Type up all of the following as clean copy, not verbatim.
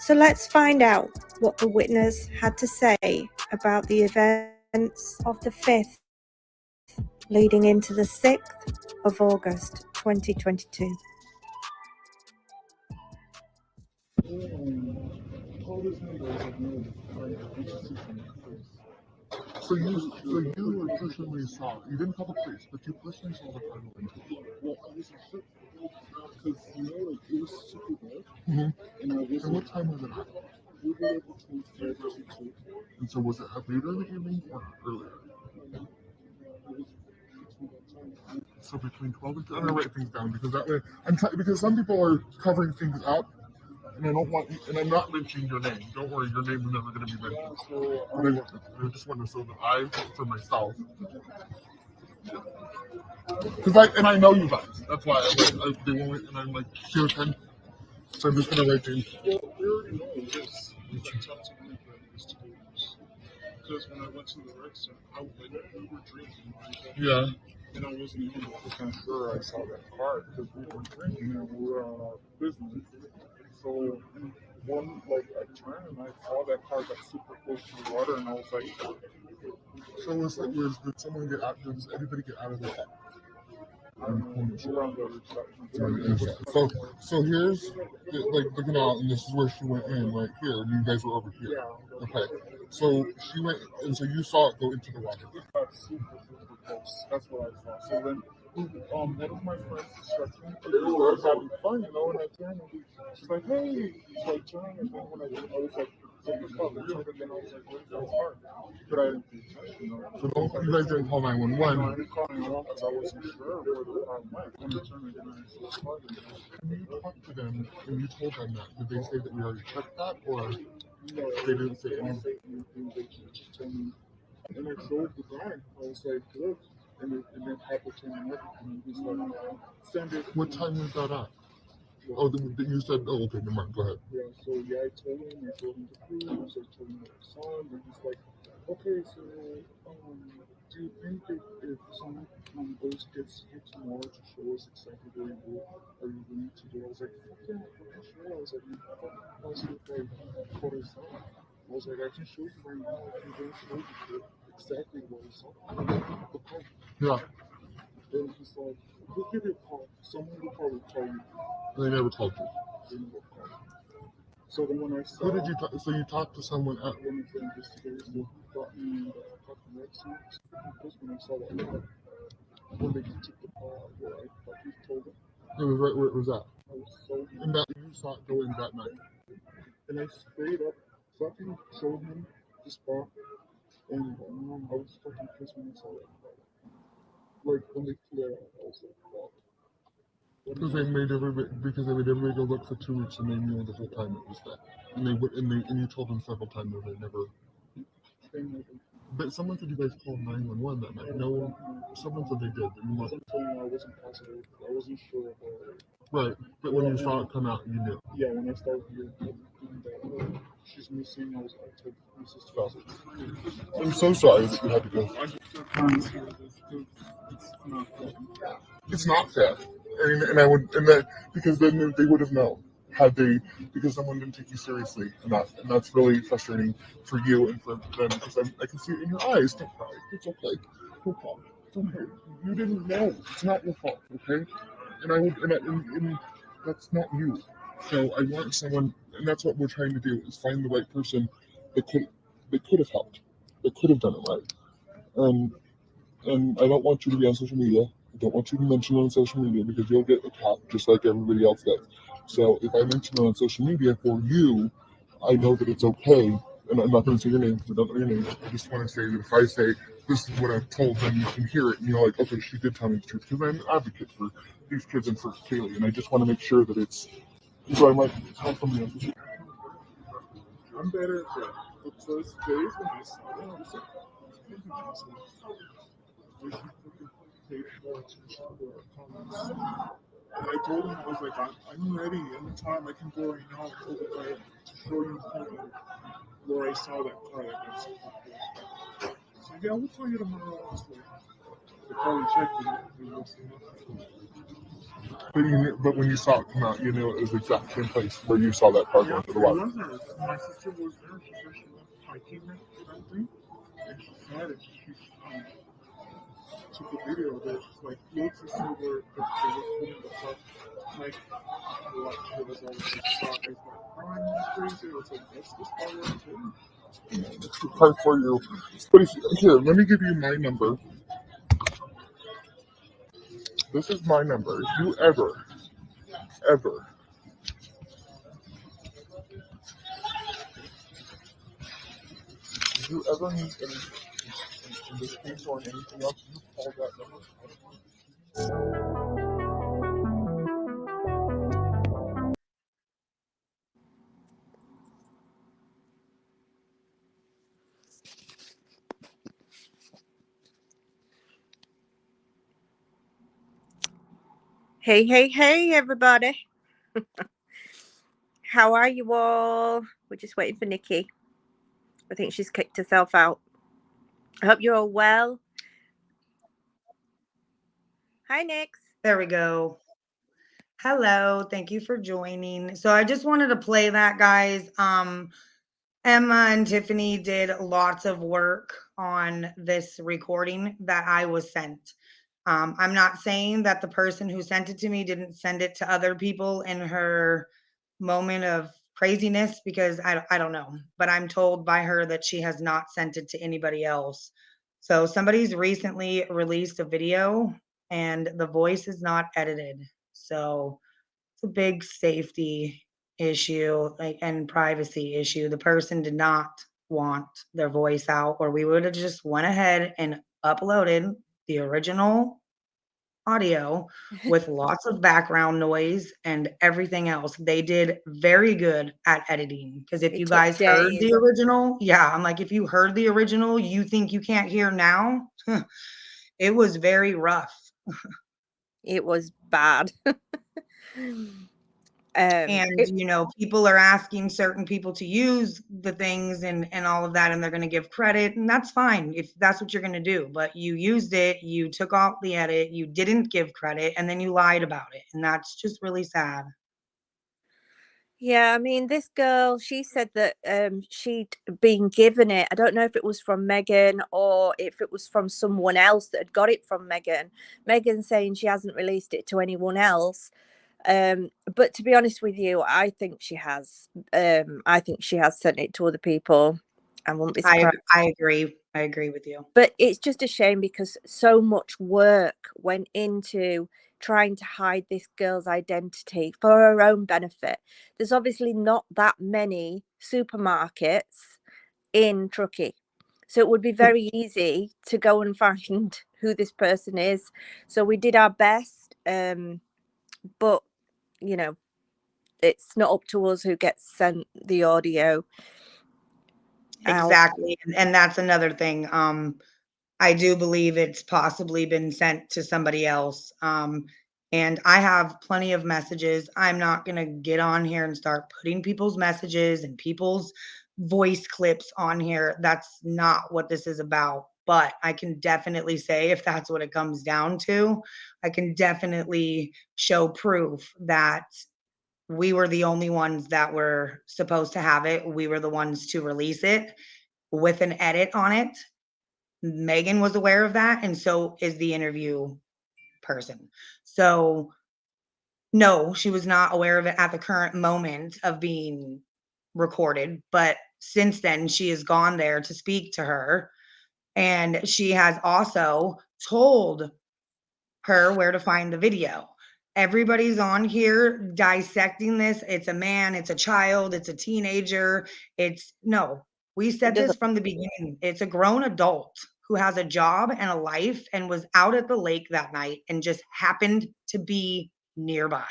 So let's find out what the witness had to say about the events of the 5th leading into the 6th of August 2022. So you personally saw, you didn't call the police, but you personally saw the car go into it. Well, I was shook because like it was super dark, Mm-hmm. and I was. And what time was it at? We were there between 5 to 2. And so was it later in the evening or earlier? It was between that time. So between 12 and 2. I'm gonna write things down because that way because some people are covering things up, and I don't want, and I'm not mentioning your name. Don't worry, your name is never gonna be mentioned. But I just want to so that I, for myself, because I know you guys. That's why they won't, and I'm like, here, Ken. So I'm just gonna write things. Well, we already know this. I talked to one of the investigators because when I went to the rec center, we were drinking. Yeah. And I wasn't even 100% sure I saw that car because we were drinking and we were on our business. So one, like, I turned and I saw that car got super close to the water, and I was like, So did someone get out? Does anybody get out of the car? I don't know, around the reception. So here's like looking out, and this is where she went in, right here, and you guys were over here. Yeah. Okay. So she went, and so you saw it go into the water. It got super close. That's what I saw. So then, one of my friends distracted me. We were having fun, you know, and I turned and she's like, hey. So I turned, and then when I was like, what the fuck? I turned, and then I was like, where's that car? But I didn't pay attention, you know. So you guys didn't call 911. No, I didn't call 911 because I wasn't sure where the car went. When I turned again, I saw the car. When you talked to them and you told them that, did they say that we already checked that, or no, they didn't say anything? They just told me. And I showed the guy. I was like, look. And then Papa came and everything. He's like, send it. What time was that at? Oh, you said, oh, okay, never mind, go ahead. Yeah, so I told him the cruise, I told him what I saw, and he's like, okay, so do you think if someone goes gets here tomorrow to show us exactly where you go, are you willing to do it? I was like, fuck yeah, I'm sure. I was like, you fucking positive like what I saw. I was like, I can show you right now, I can go show you exactly what I saw. Okay. Yeah. And he's like, we'll give you a call. Someone will probably call you. They never called you. They never called. So then when I saw, who did you talk? So you talked to someone at one of the investigators who brought me fucking red suits because when I saw that car, when they took the car out where I fucking told them. It was right where it was at. I was so And that you saw it go in that night. And I straight up fucking showed him the spot, and I was fucking pissed when I saw that car. Like when they flew out, I was like, fuck. Because they made everybody go look for 2 weeks, and they knew the whole time it was there. And you told them several times that they never. But someone said you guys called 911 that night. No, someone said they did. But you Someone told me I wasn't positive. I wasn't sure about it. Right, but when you saw it come out, you knew. Yeah, when I started hearing that she's missing, I was like, Mrs. Fawcett. I'm so sorry that you had to go. I just can't hear this because it's not fucking fair. It's not fair, and that because then they would have known had they, because someone didn't take you seriously enough, and that's really frustrating for you and for them because I can see it in your eyes. Don't cry. It's okay. Don't cry. Don't hurt. You didn't know. It's not your fault. Okay. And that's not you. So I want someone, and that's what we're trying to do is find the right person that could have helped, that could have done it right. And I don't want you to be on social media. I don't want you to mention it on social media because you'll get attacked just like everybody else does. So if I mention it on social media for you, I know that it's okay. And I'm not going to say your name because I don't know your name. I just want to say that if I say this is what I've told them, you can hear it, and you're like, okay, she did tell me the truth because I'm an advocate for these kids and for Kaylee, and I just want to make sure that it's. So I might tell somebody else. I'm better at that. The first days when I saw it, I was like, they should fucking pay more attention to our comments. And I told him, I was like, I'm ready. Anytime I can go right now to show you where I saw that car that got super close. So yeah, we'll call you tomorrow. I was like, they probably checked it. They will say nothing. But when you saw it come out, you knew it was the exact same place where you saw that car Yeah, going to the it water. was. My sister was there. She said she went hiking that day, and she said it. She took a video of it. She's like, look, sister, where they were putting the car. Like, there was all this like, it's like crying like crazy. I was like, that's this car right there. It's the car for you. But here, let me give you my number. This is my number. If you ever, if you ever need any in this case or in anything else, you call that number. Hey, hey, hey, everybody. How are you all? We're just waiting for Nikki. I think she's kicked herself out. I hope you're all well. Hi, Nix. There we go. Hello, thank you for joining. So I just wanted to play that, guys. Emma and Tiffany did lots of work on this recording that I was sent. I'm not saying that the person who sent it to me didn't send it to other people in her moment of craziness, because I don't know, but I'm told by her that she has not sent it to anybody else. So somebody's recently released a video and the voice is not edited. So it's a big safety issue, like, and privacy issue. The person did not want their voice out, or we would have just went ahead and uploaded the original audio with lots of background noise and everything else. They did very good at editing, because if It you took guys heard the days. original, yeah, I'm like, if you heard the original, you think you can't hear now? It was very rough. It was bad. And, It, people are asking certain people to use the things and all of that, and they're gonna give credit, and that's fine if that's what you're gonna do, but you used it, you took off the edit, you didn't give credit, and then you lied about it, and that's just really sad. yeah, I mean, this girl, she said that she'd been given it. I don't know if it was from Megan or if it was from someone else that had got it from Megan. Megan saying she hasn't released it to anyone else. But to be honest with you, I think she has. I think she has sent it to other people. I wouldn't be surprised. I agree. I agree with you. But it's just a shame because so much work went into trying to hide this girl's identity for her own benefit. There's obviously not that many supermarkets in Truckee. So it would be very easy to go and find who this person is. So we did our best. But, you know, it's not up to us who gets sent the audio out. Exactly, and that's another thing, I do believe it's possibly been sent to somebody else. And I have plenty of messages. I'm not going to get on here and start putting people's messages and people's voice clips on here. That's not what this is about. But I can definitely say, if that's what it comes down to, I can definitely show proof that we were the only ones that were supposed to have it. We were the ones to release it with an edit on it. Megan was aware of that, and so is the interview person. So, no, she was not aware of it at the current moment of being recorded, but since then, she has gone there to speak to her, and she has also told her where to find the video. Everybody's on here dissecting this. It's a man, it's a child, it's a teenager. No, we It said this doesn't. from the beginning. It's a grown adult who has a job and a life and was out at the lake that night and just happened to be nearby.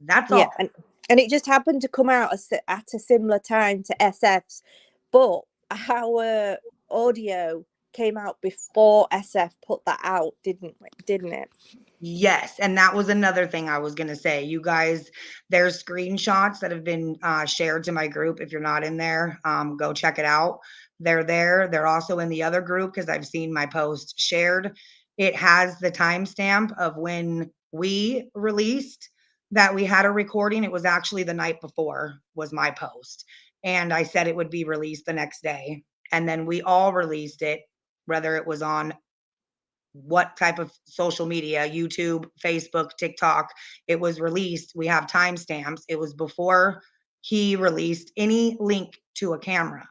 That's Yeah, all. and it just happened to come out at a similar time to SF's, but our audio came out before SF put that out, didn't it? Yes, and that was another thing I was gonna say. You guys, there's screenshots that have been shared to my group. If you're not in there, go check it out. They're there. They're also in the other group because I've seen my post shared. It has the timestamp of when we released that we had a recording. It was actually the night before was my post. And I said it would be released the next day. And then we all released it, whether it was on what type of social media, YouTube, Facebook, TikTok, it was released. We have timestamps. It was before he released any link to a camera.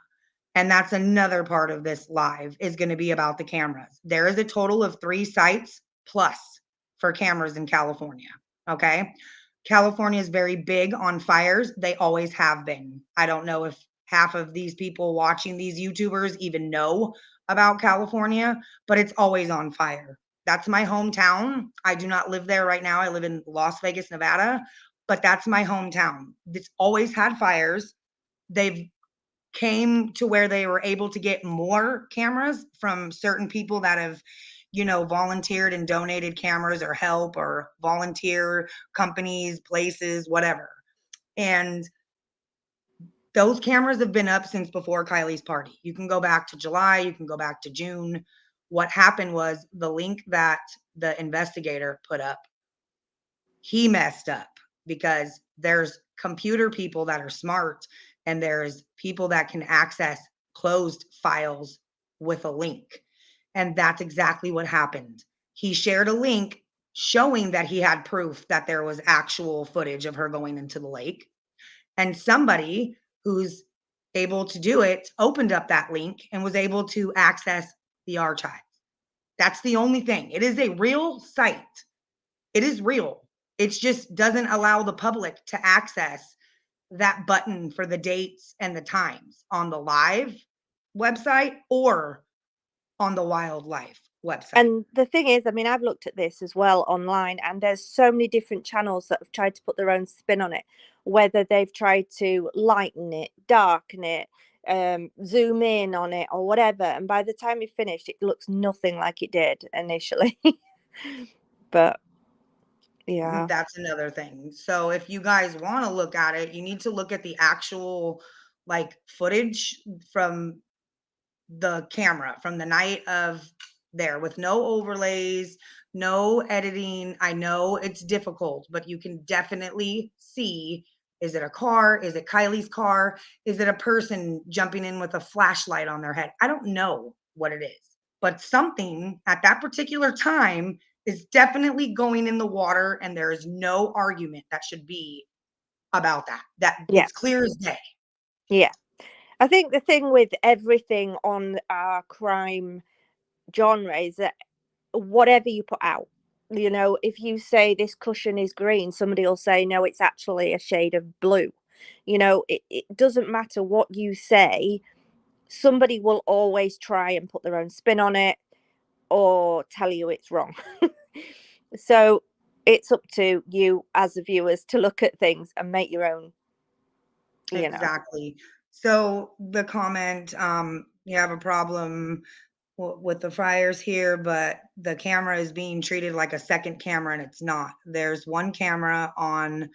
And that's another part of this live is going to be about the cameras. There is a total of 3 sites plus for cameras in California. Okay. California is very big on fires. They always have been. I don't know if half of these people watching these YouTubers even know about California, but it's always on fire. That's my hometown. I do not live there right now. I live in Las Vegas, Nevada, but that's my hometown. It's always had fires. They've came to where they were able to get more cameras from certain people that have, volunteered and donated cameras or help or volunteer companies, places, whatever. And those cameras have been up since before Kylie's party. You can go back to July, you can go back to June. What happened was the link that the investigator put up, he messed up because there's computer people that are smart and there's people that can access closed files with a link. And that's exactly what happened. He shared a link showing that he had proof that there was actual footage of her going into the lake. And somebody who's able to do it opened up that link and was able to access the archive. That's the only thing. It is a real site. It is real. It just doesn't allow the public to access that button for the dates and the times on the live website or on the wildlife website. And the thing is, I mean, I've looked at this as well online, and there's so many different channels that have tried to put their own spin on it, whether they've tried to lighten it, darken it, zoom in on it or whatever. And by the time you finished, it looks nothing like it did initially. But yeah. That's another thing. So if you guys want to look at it, you need to look at the actual footage from the camera from the night of there with no overlays, no editing. I know it's difficult, but you can definitely see, is it a car? Is it Kylie's car? Is it a person jumping in with a flashlight on their head? I don't know what it is, but something at that particular time is definitely going in the water, and there is no argument that should be about that. Yeah. It's clear as day. Yeah. I think the thing with everything on our crime genre is that whatever you put out, if you say this cushion is green, somebody will say, no, it's actually a shade of blue. It doesn't matter what you say. Somebody will always try and put their own spin on it or tell you it's wrong. So it's up to you as the viewers to look at things and make your own, Exactly. So the comment, you have a problem with the fryers here, but the camera is being treated like a second camera, and it's not. There's one camera on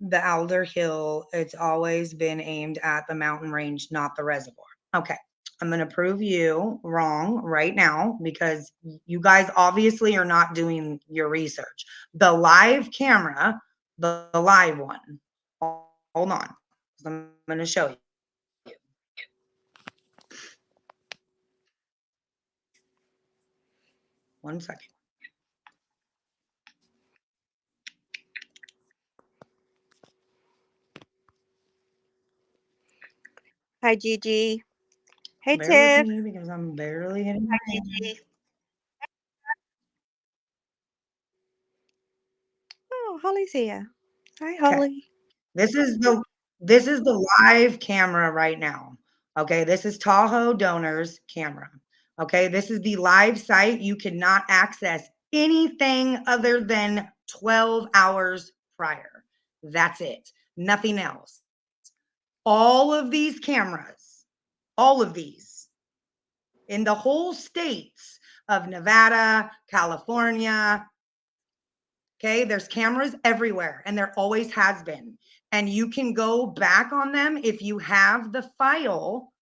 the Alder Hill. It's always been aimed at the mountain range, not the reservoir. Okay. I'm going to prove you wrong right now because you guys obviously are not doing your research. The live camera, the live one, hold on. I'm going to show you. One second. Hi, Gigi. Hey, Bear Tiff. with me because I'm barely hitting my hand. Oh, Holly's here. Hi, Holly. This is the live camera right now. Okay, this is Tahoe Donors camera. Okay, this is the live site. You cannot access anything other than 12 hours prior. That's it. Nothing else. All of these cameras, all of these in the whole states of Nevada, California. Okay, there's cameras everywhere, and there always has been. And you can go back on them if you have the file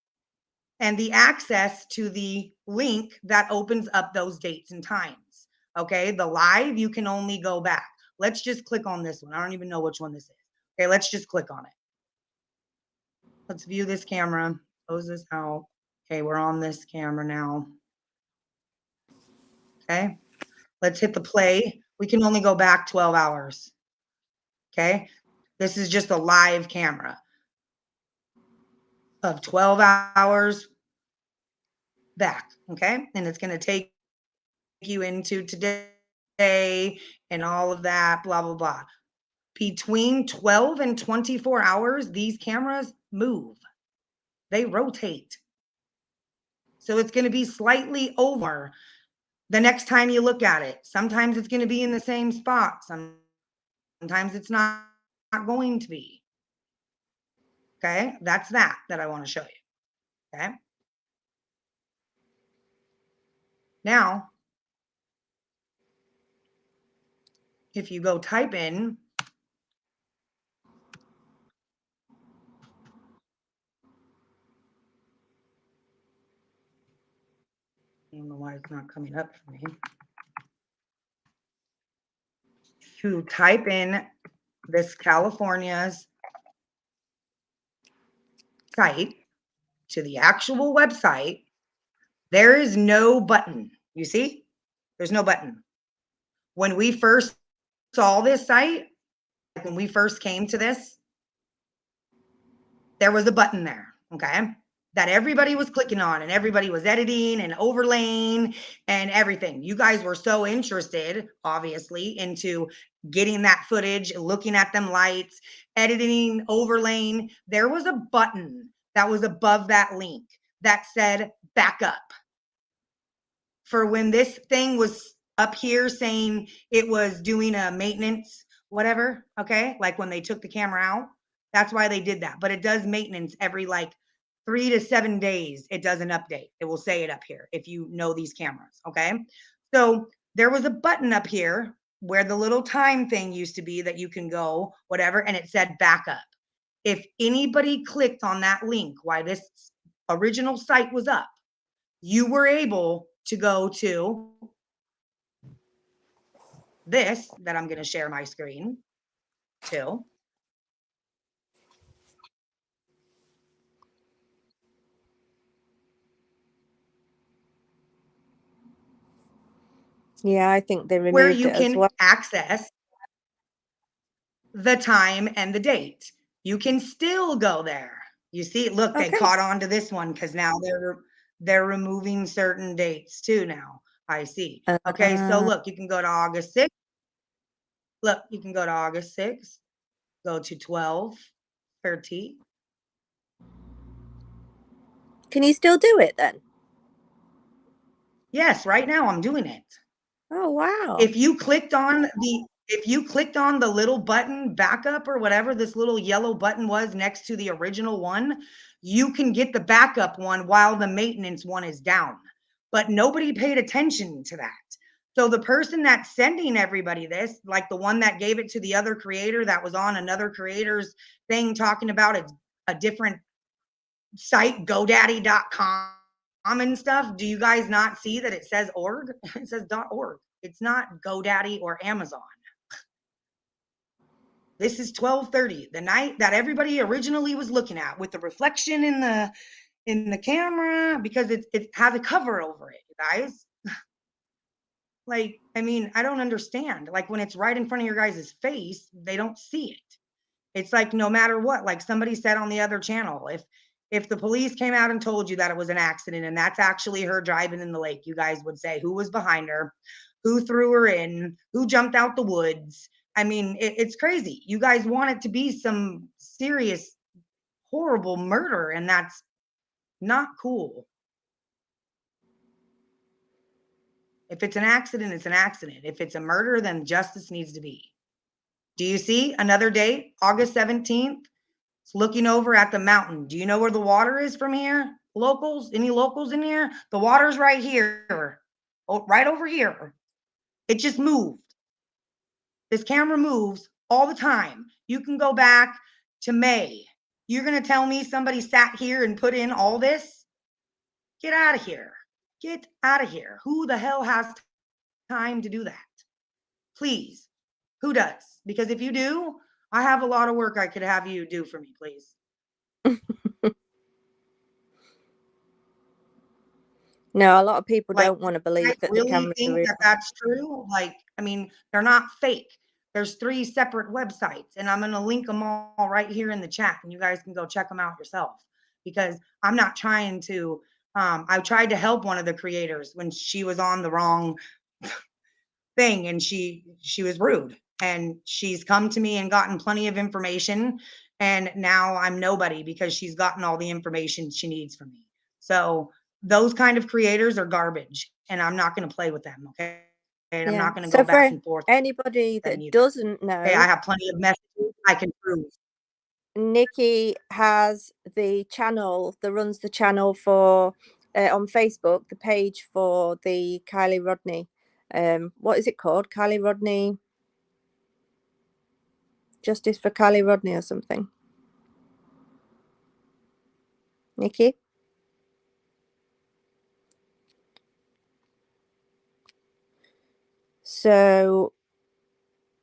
and the access to the link that opens up those dates and times. Okay, the live, you can only go back. Let's just click on this one. I don't even know which one this is. Okay, let's just click on it. Let's view this camera. Close this out. Okay, we're on this camera now. Okay, let's hit the play. We can only go back 12 hours. Okay, this is just a live camera of 12 hours back. Okay, and it's going to take you into today and all of that, blah, blah, blah. Between 12 and 24 hours, these cameras move. They rotate. So it's going to be slightly over the next time you look at it. Sometimes it's going to be in the same spot. Sometimes it's not going to be. Okay, that's that I want to show you. Okay. Now, if you go type in I don't know why it's not coming up for me. If you type in this California's site to the actual website, there is no button. You see? There's no button. When we first saw this site, like when we first came to this, there was a button there, okay, that everybody was clicking on and everybody was editing and overlaying and everything. You guys were so interested, obviously, into getting that footage, looking at them lights, editing, overlaying. There was a button that was above that link that said backup. For when this thing was up here saying it was doing a maintenance, whatever, okay? Like when they took the camera out, that's why they did that. But it does maintenance every like 3 to 7 days. It does an update. It will say it up here if you know these cameras, okay? So there was a button up here where the little time thing used to be that you can go, whatever, and it said backup. If anybody clicked on that link while this original site was up, you were able to go to this that I'm going to share my screen to. Yeah, I think they Where removed you it as can well. access the time and the date. You can still go there. You see, look, they Okay. caught on to this one because now they're removing certain dates too now. I see. Okay, so look, you can go to August 6th. Look, you can go to August 6th, go to 12/13. Can you still do it then? Yes, right now I'm doing it. Oh, wow. If you clicked on the little button backup or whatever this little yellow button was next to the original one, you can get the backup one while the maintenance one is down. But nobody paid attention to that. So the person that's sending everybody this, like the one that gave it to the other creator that was on another creator's thing talking about a different site, GoDaddy.com and stuff. Do you guys not see that it says org? It says .org. It's not GoDaddy or Amazon. This is 12:30, the night that everybody originally was looking at with the reflection in the camera because it has a cover over it, you guys. Like, I mean, I don't understand. Like when it's right in front of your guys' face, they don't see it. It's like no matter what, like somebody said on the other channel, if the police came out and told you that it was an accident and that's actually her driving in the lake, you guys would say who was behind her, who threw her in, who jumped out the woods. I mean, it's crazy. You guys want it to be some serious, horrible murder, and that's not cool. If it's an accident, it's an accident. If it's a murder, then justice needs to be. Do you see another date, August 17th? It's looking over at the mountain. Do you know where the water is from here? Locals? Any locals in here? The water's right here. Oh, right over here. It just moved. This camera moves all the time. You can go back to May. You're going to tell me somebody sat here and put in all this? Get out of here. Get out of here. Who the hell has time to do that. Please. Who does? Because if you do, I have a lot of work I could have you do for me, please. No, a lot of people Like, don't want to believe I that the really cameras are think real. that that's true. Like, I mean, they're not fake. There's 3 separate websites, and I'm gonna link them all right here in the chat, and you guys can go check them out yourself. Because I'm not trying to. I tried to help one of the creators when she was on the wrong thing, and she was rude. And she's come to me and gotten plenty of information, and now I'm nobody because she's gotten all the information she needs from me. So those kind of creators are garbage, and I'm not going to play with them. Okay. And I'm Yeah. not going to So go back for and forth anybody with them that either. doesn't Okay. I know, have plenty of messages I can prove. Nikki has the channel that runs the channel for on Facebook, the page for the Kylie Rodney. What is it called? Kylie Rodney Justice for Kylie Rodney or something. Nikki? So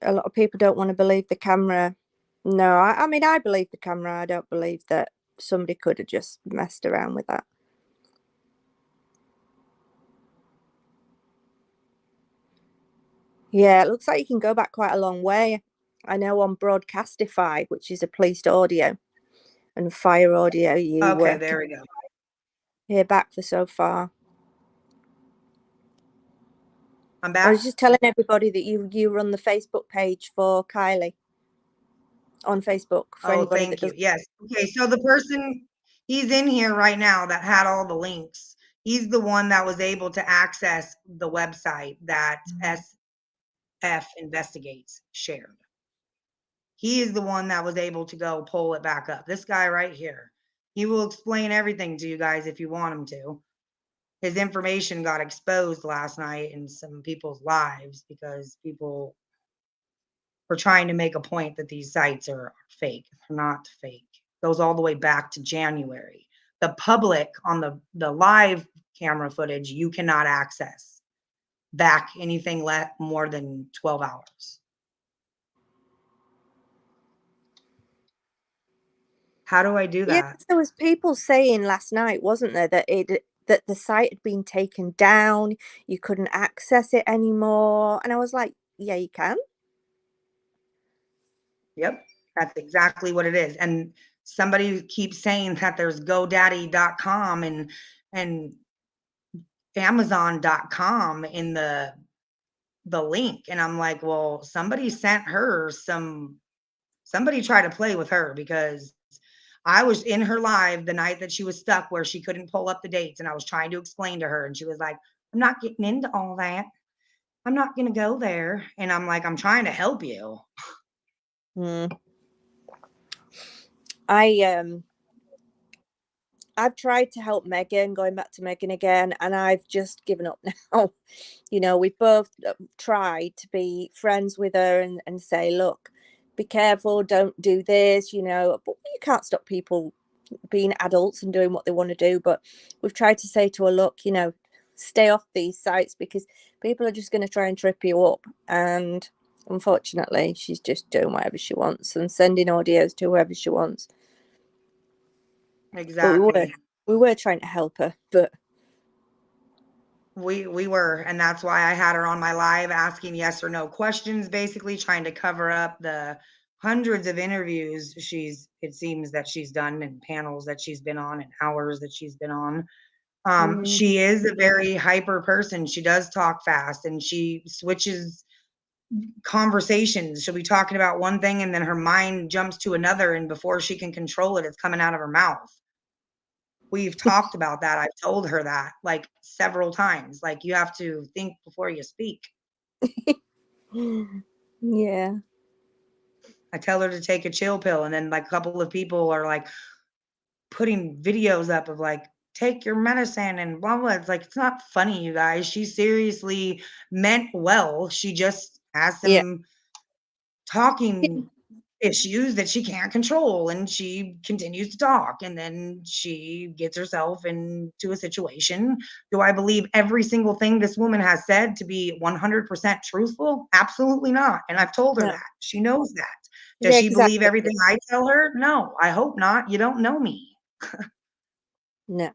a lot of people don't want to believe the camera. No, I mean, I believe the camera. I don't believe that somebody could have just messed around with that. Yeah, it looks like you can go back quite a long way. I know on Broadcastify, which is a policed audio and fire audio, you Okay, there we go. hear back for so far. I'm I back. was just telling everybody that you run the Facebook page for Kylie on Facebook. For Oh, anybody that thank you. doesn't. Yes. Okay. So the person, he's in here right now that had all the links. He's the one that was able to access the website that SF Investigates shared. He is the one that was able to go pull it back up. This guy right here. He will explain everything to you guys if you want him to. His information got exposed last night in some people's lives because people were trying to make a point that these sites are fake. They're not fake. It goes all the way back to January. The public on the live camera footage, you cannot access back anything more than 12 hours. How do I do Yeah, that? 'cause there was people saying last night, wasn't there, that the site had been taken down, you couldn't access it anymore, and I was like, yeah, you can. Yep, that's exactly what it is. And somebody keeps saying that there's GoDaddy.com and Amazon.com in the link, and I'm like, well, somebody sent her somebody tried to play with her because I was in her live the night that she was stuck where she couldn't pull up the dates, and I was trying to explain to her, and she was like, I'm not getting into all that. I'm not going to go there. And I'm like, I'm trying to help you. I've tried to help Megan, going back to Megan again, and I've just given up now. You know, we've both tried to be friends with her and say, look, be careful, don't do this, you know, but you can't stop people being adults and doing what they want to do. But we've tried to say to her, look, you know, stay off these sites because people are just going to try and trip you up. And unfortunately, she's just doing whatever she wants and sending audios to whoever she wants. Exactly. But we were trying to help her, but we were, and that's why I had her on my live asking yes or no questions, basically trying to cover up the hundreds of interviews it seems that she's done, and panels that she's been on, and hours that she's been on. She is a very hyper person. She does talk fast, and she switches conversations. She'll be talking about one thing and then her mind jumps to another, and before she can control it, it's coming out of her mouth. We've talked about that. I've told her that like several times. Like, you have to think before you speak. yeah. I tell her to take a chill pill, and then like a couple of people are like putting videos up of like, take your medicine and blah blah. It's like, it's not funny, you guys. She seriously meant well. She just has some talking issues that she can't control, and she continues to talk, and then she gets herself into a situation. Do I believe every single thing this woman has said to be 100% truthful? Absolutely not, and I've told her No. that. She knows that. Does Yeah, she believe exactly. everything I tell her? No, I hope not. You don't know me. No.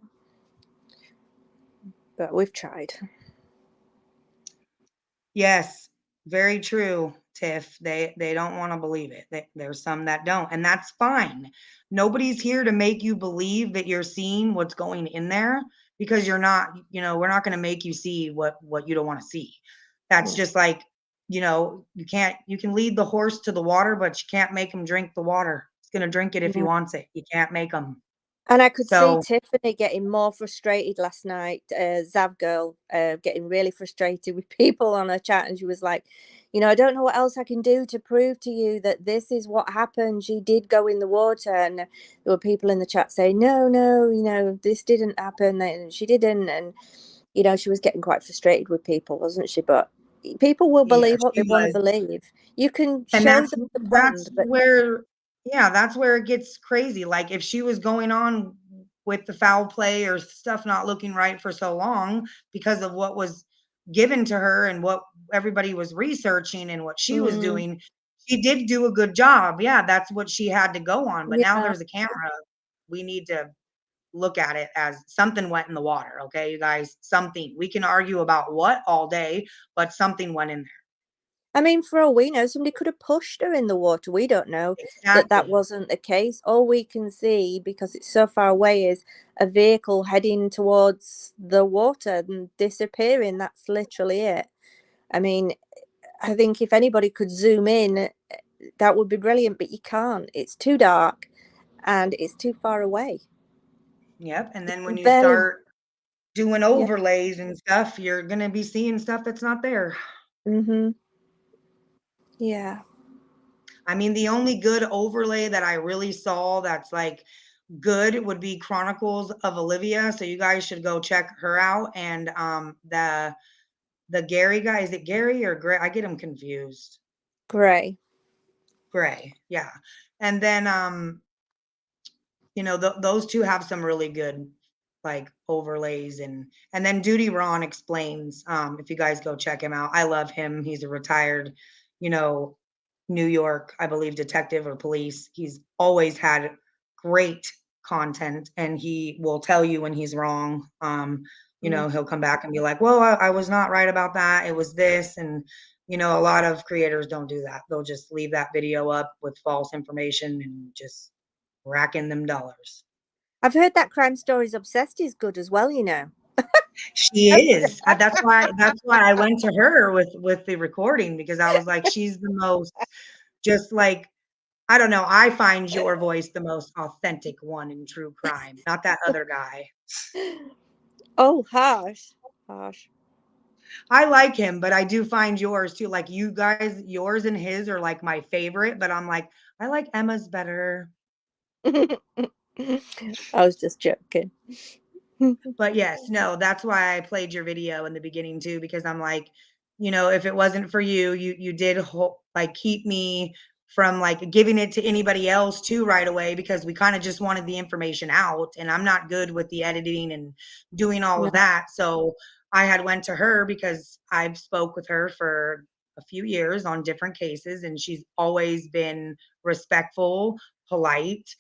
But we've tried. Yes, very true, Tiff. They don't want to believe it. There's some that don't, and that's fine. Nobody's here to make you believe that you're seeing what's going in there, because you're not. We're not going to make you see what you don't want to see. That's No. just like, you can lead the horse to the water, but you can't make him drink the water. He's going to drink it if he No. wants it. You can't make him. And I could see So, Tiffany getting more frustrated last night. Zav girl getting really frustrated with people on her chat, and she was like, I don't know what else I can do to prove to you that this is what happened. She did go in the water, and there were people in the chat saying, no, this didn't happen, and she didn't, and she was getting quite frustrated with people, wasn't she? But people will yeah, believe what she they want to was. believe. You can And show them the that's pond, but where yeah, that's where it gets crazy. Like, if she was going on with the foul play or stuff not looking right for so long because of what was given to her and what everybody was researching and what she was mm, doing, she did do a good job. Yeah, that's what she had to go on. But now yeah. there's a camera. We need to look at it as something went in the water. Okay, you guys, something. We can argue about what all day, but something went in there. I mean, for all we know, somebody could have pushed her in the water. We don't know that Exactly. wasn't the case. All we can see, because it's so far away, is a vehicle heading towards the water and disappearing. That's literally it. I mean, I think if anybody could zoom in, that would be brilliant, but you can't. It's too dark and it's too far away. Yep. And then when You you barely, start doing yeah. overlays and stuff, you're gonna be seeing stuff that's not there. Mm-hmm. Yeah. I mean, the only good overlay that I really saw that's like good would be Chronicles of Olivia. So you guys should go check her out. And the Gary guy, is it Gary or Gray? I get him confused. Gray. Gray, yeah. And then those two have some really good like overlays, and then Duty Ron explains. If you guys go check him out, I love him. He's a retired, you know, New York, I believe, detective or police. He's always had great content, and he will tell you when he's wrong. Mm. He'll come back and be like, well, I was not right about that. It was this. And a lot of creators don't do that. They'll just leave that video up with false information and just racking them dollars. I've heard that Crime Stories Obsessed is good as well, She is. That's why I went to her with the recording, because I was like, she's the most, just like, I don't know, I find your voice the most authentic one in true crime, not that other guy. Oh, harsh. Harsh. I like him, but I do find yours too. Like, you guys, yours and his are like my favorite, but I'm like, I like Emma's better. I was just joking. But yes, no, that's why I played your video in the beginning too, because I'm like, if it wasn't for you, you did like keep me from like giving it to anybody else too right away, because we kind of just wanted the information out, and I'm not good with the editing and doing all No. of that. So I had went to her because I've spoke with her for a few years on different cases, and she's always been respectful, polite.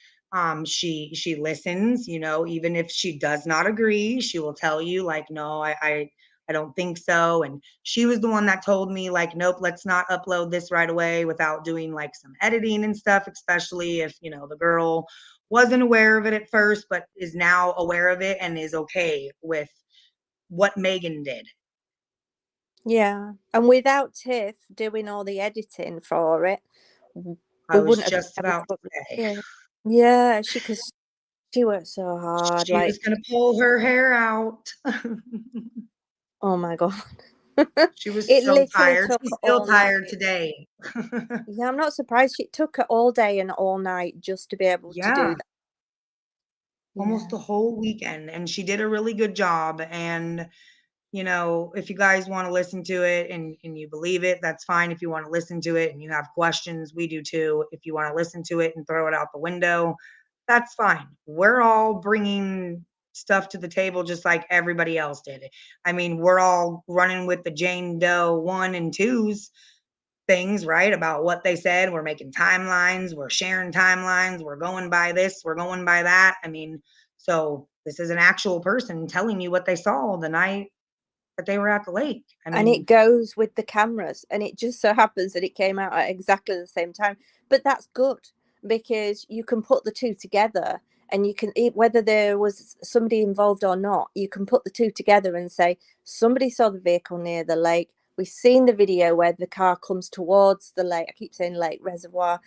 She listens, even if she does not agree, she will tell you like, no, I don't think so. And she was the one that told me like, nope, let's not upload this right away without doing like some editing and stuff, especially if the girl wasn't aware of it at first but is now aware of it and is okay with what Megan did. Yeah. And without Tiff doing all the editing for it, we I was wouldn't have just been able about to. to say Yeah. Yeah, because she worked so hard. she Like, was going to pull her hair out. oh my God. She was It so literally tired. took She's still all tired night. today. Yeah, I'm not surprised. It took her all day and all night just to be able to Yeah, do that. almost Yeah. the whole weekend, and she did a really good job. And you know, if you guys want to listen to it and you believe it, that's fine. If you want to listen to it and you have questions, we do too. If you want to listen to it and throw it out the window, that's fine. We're all bringing stuff to the table just like everybody else did. I mean, we're all running with the Jane Doe 1 and 2's things, right? About what they said. We're making timelines, we're sharing timelines, we're going by this, we're going by that. I mean, so this is an actual person telling you what they saw the night that they were at the lake. I And it mean, goes with the cameras, and it just so happens that it came out at exactly the same time. But that's good, because you can put the two together, and you can, whether there was somebody involved or not, you can put the two together and say somebody saw the vehicle near the lake. We've seen the video where the car comes towards the lake. I keep saying lake reservoir.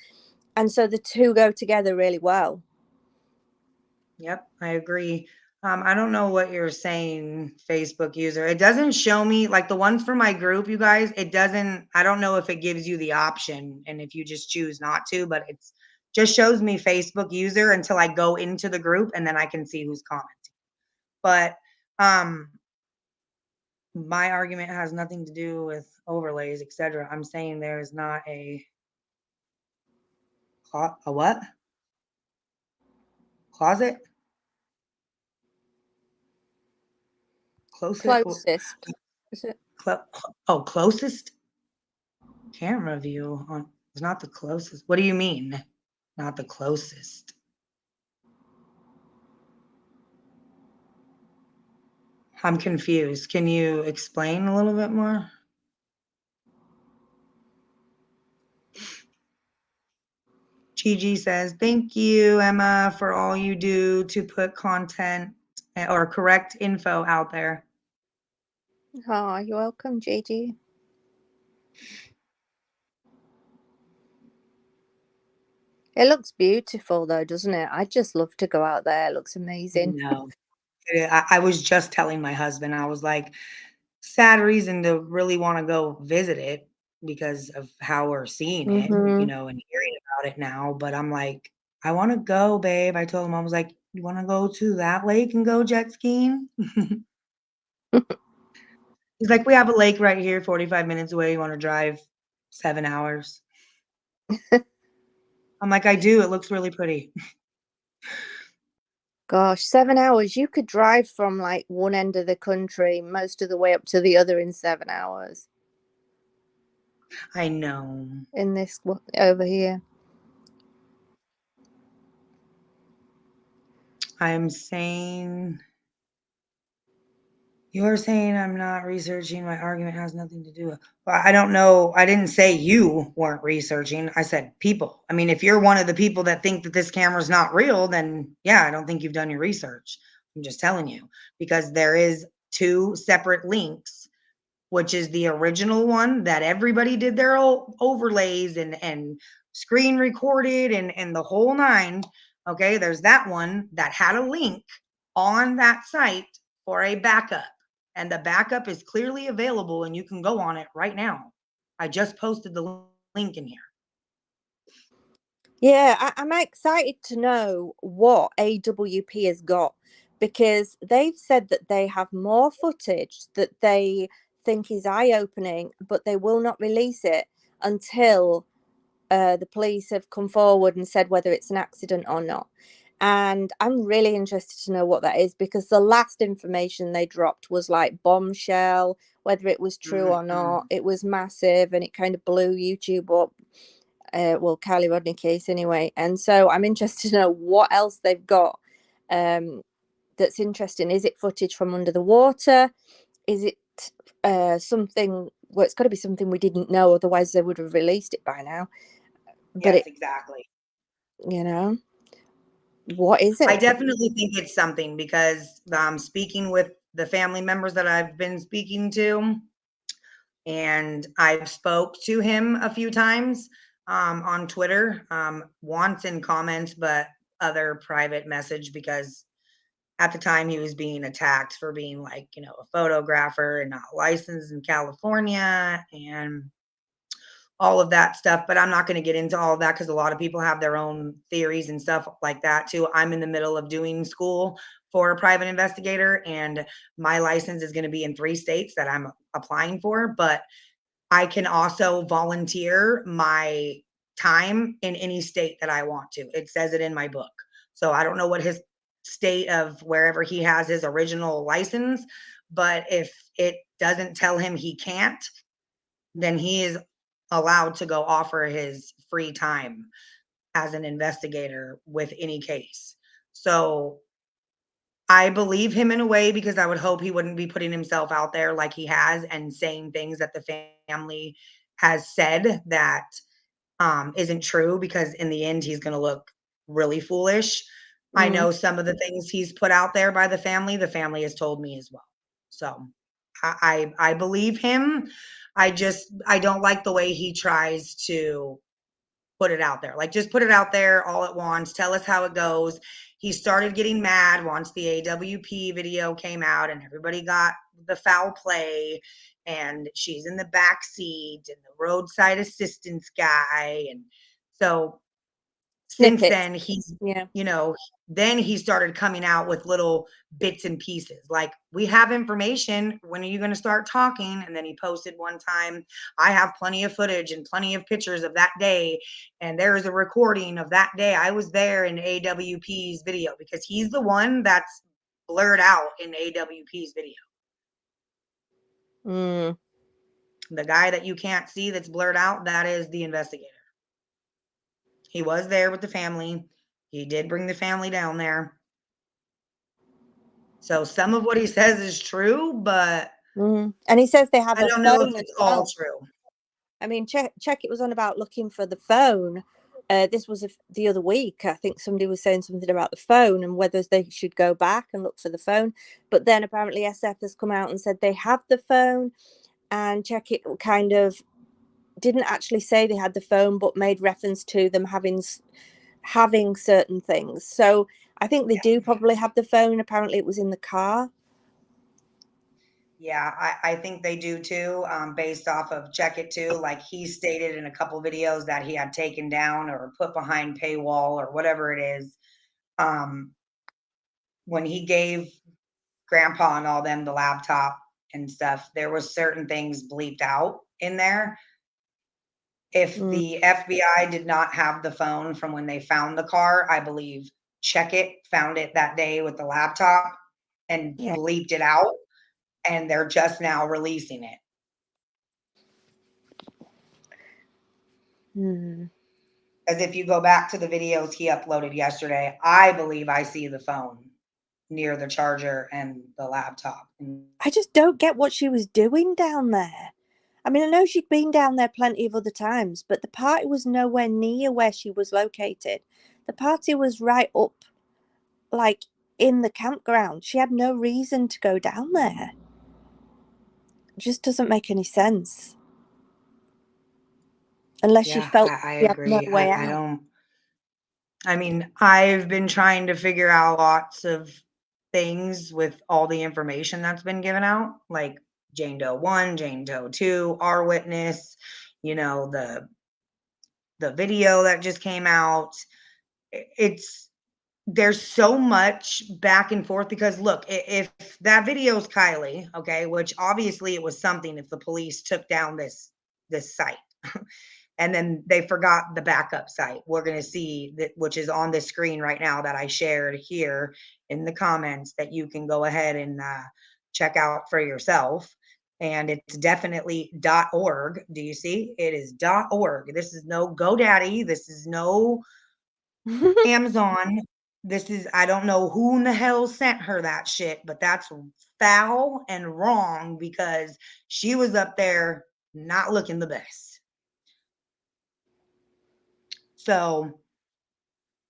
And so the two go together really well. yep, I agree. I don't know what you're saying, Facebook user. It doesn't show me, like the ones for my group, you guys, it doesn't, I don't know if it gives you the option and if you just choose not to, but it's just shows me Facebook user until I go into the group and then I can see who's commenting. But my argument has nothing to do with overlays, etc. I'm saying there is not a what? Closet? Closest. Is it? Closest camera view on is not the closest. What do you mean? Not the closest. I'm confused. Can you explain a little bit more? Gigi says, thank you, Emma, for all you do to put content or correct info out there. Oh, you're welcome, Gigi. It looks beautiful though, doesn't it? I'd just love to go out there. It looks amazing. No. I was just telling my husband, I was like, sad reason to really want to go visit it because of how we're seeing it, you know, and hearing about it now. But I'm like, I want to go, babe. I told him, I was like, you want to go to that lake and go jet skiing? He's like, we have a lake right here, 45 minutes away. You want to drive 7 hours? I'm like, I do. It looks really pretty. Gosh, 7 hours. You could drive from like one end of the country most of the way up to the other in 7 hours I know. in this over here. I'm saying, you're saying I'm not researching. My argument has nothing to do with. Well, I don't know. I didn't say you weren't researching. I said people. I mean, if you're one of the people that think that this camera's not real, then yeah, I don't think you've done your research. I'm just telling you, because there is 2 separate links, which is the original one that everybody did their overlays and screen recorded and the whole 9. Okay, there's that one that had a link on that site for a backup. And the backup is clearly available and you can go on it right now. I just posted the link in here. Yeah, I'm excited to know what AWP has got, because they've said that they have more footage that they think is eye-opening, but they will not release it until the police have come forward and said whether it's an accident or not. And I'm really interested to know what that is, because the last information they dropped was like bombshell, whether it was true or not. It was massive and it kind of blew YouTube up. Well, Kylie Rodney case anyway. And so I'm interested to know what else they've got that's interesting. Is it footage from under the water? Is it something? Well, it's got to be something we didn't know, otherwise they would have released it by now. But Yes, exactly. You know, what is I it? definitely think it's something, because speaking with the family members that I've been speaking to, and I've spoke to him a few times on Twitter, once in comments, but other private message, because at the time he was being attacked for being like, you know, a photographer and not licensed in California and all of that stuff. But I'm not going to get into all of that because a lot of people have their own theories and stuff like that too. I'm in the middle of doing school for a private investigator, and my license is going to be in 3 states that I'm applying for, but I can also volunteer my time in any state that I want to. It says it in my book. So I don't know what his state of wherever he has his original license, but if it doesn't tell him he can't, then he is allowed to go offer his free time as an investigator with any case. So I believe him in a way because I would hope he wouldn't be putting himself out there like he has and saying things that the family has said that isn't true, because in the end he's going to look really foolish. I Mm. know some of the things he's put out there by the family has told me as well. So I believe him. I don't like the way he tries to put it out there. Like, just put it out there all at once. Tell us how it goes. He started getting mad once the AWP video came out and everybody got the foul play, and she's in the back seat and the roadside assistance guy. And so since Snippets. then he's, Yeah. then he started coming out with little bits and pieces like, we have information, when are you going to start talking? And then he posted one time, I have plenty of footage and plenty of pictures of that day, and there is a recording of that day I was there in AWP's video, because he's the one that's blurred out in AWP's video. Mm. The guy that you can't see that's blurred out, that is the investigator. He was there with the family. He did bring the family down there. So some of what he says is true, but Mm. And he says they have I a don't know if phone as it's all well. true. I mean, check it was on about looking for the phone. This was the other week. I think somebody was saying something about the phone and whether they should go back and look for the phone. But then apparently SF has come out and said they have the phone, and check it kind of didn't actually say they had the phone, but made reference to them having certain things. So I think they do probably have the phone. Apparently it was in the car. Yeah, I think they do too, based off of Check It Too. Like, he stated in a couple videos that he had taken down or put behind paywall or whatever it is. When he gave Grandpa and all them the laptop and stuff, there was certain things bleeped out in there. If Mm. the FBI did not have the phone from when they found the car, I believe Check It found it that day with the laptop and Yeah. bleeped it out, and they're just now releasing it. Mm. As if you go back to the videos he uploaded yesterday, I believe I see the phone near the charger and the laptop. I just don't get what she was doing down there. I mean, I know she'd been down there plenty of other times, but the party was nowhere near where she was located. The party was right up, like, in the campground. She had no reason to go down there. It just doesn't make any sense. Unless she Yeah, felt I she had no agree. way I out. don't. I mean, I've been trying to figure out lots of things with all the information that's been given out, like Jane Doe 1, Jane Doe 2, our witness, the video that just came out. It's there's so much back and forth, because look, if that video is Kylie, okay, which obviously it was something if the police took down this site. And then they forgot the backup site. We're going to see that, which is on the screen right now that I shared here in the comments, that you can go ahead and check out for yourself. And it's definitely .org. Do you see? It is .org. This is no GoDaddy. This is no Amazon. This is, I don't know who in the hell sent her that shit, but that's foul and wrong, because she was up there not looking the best. So,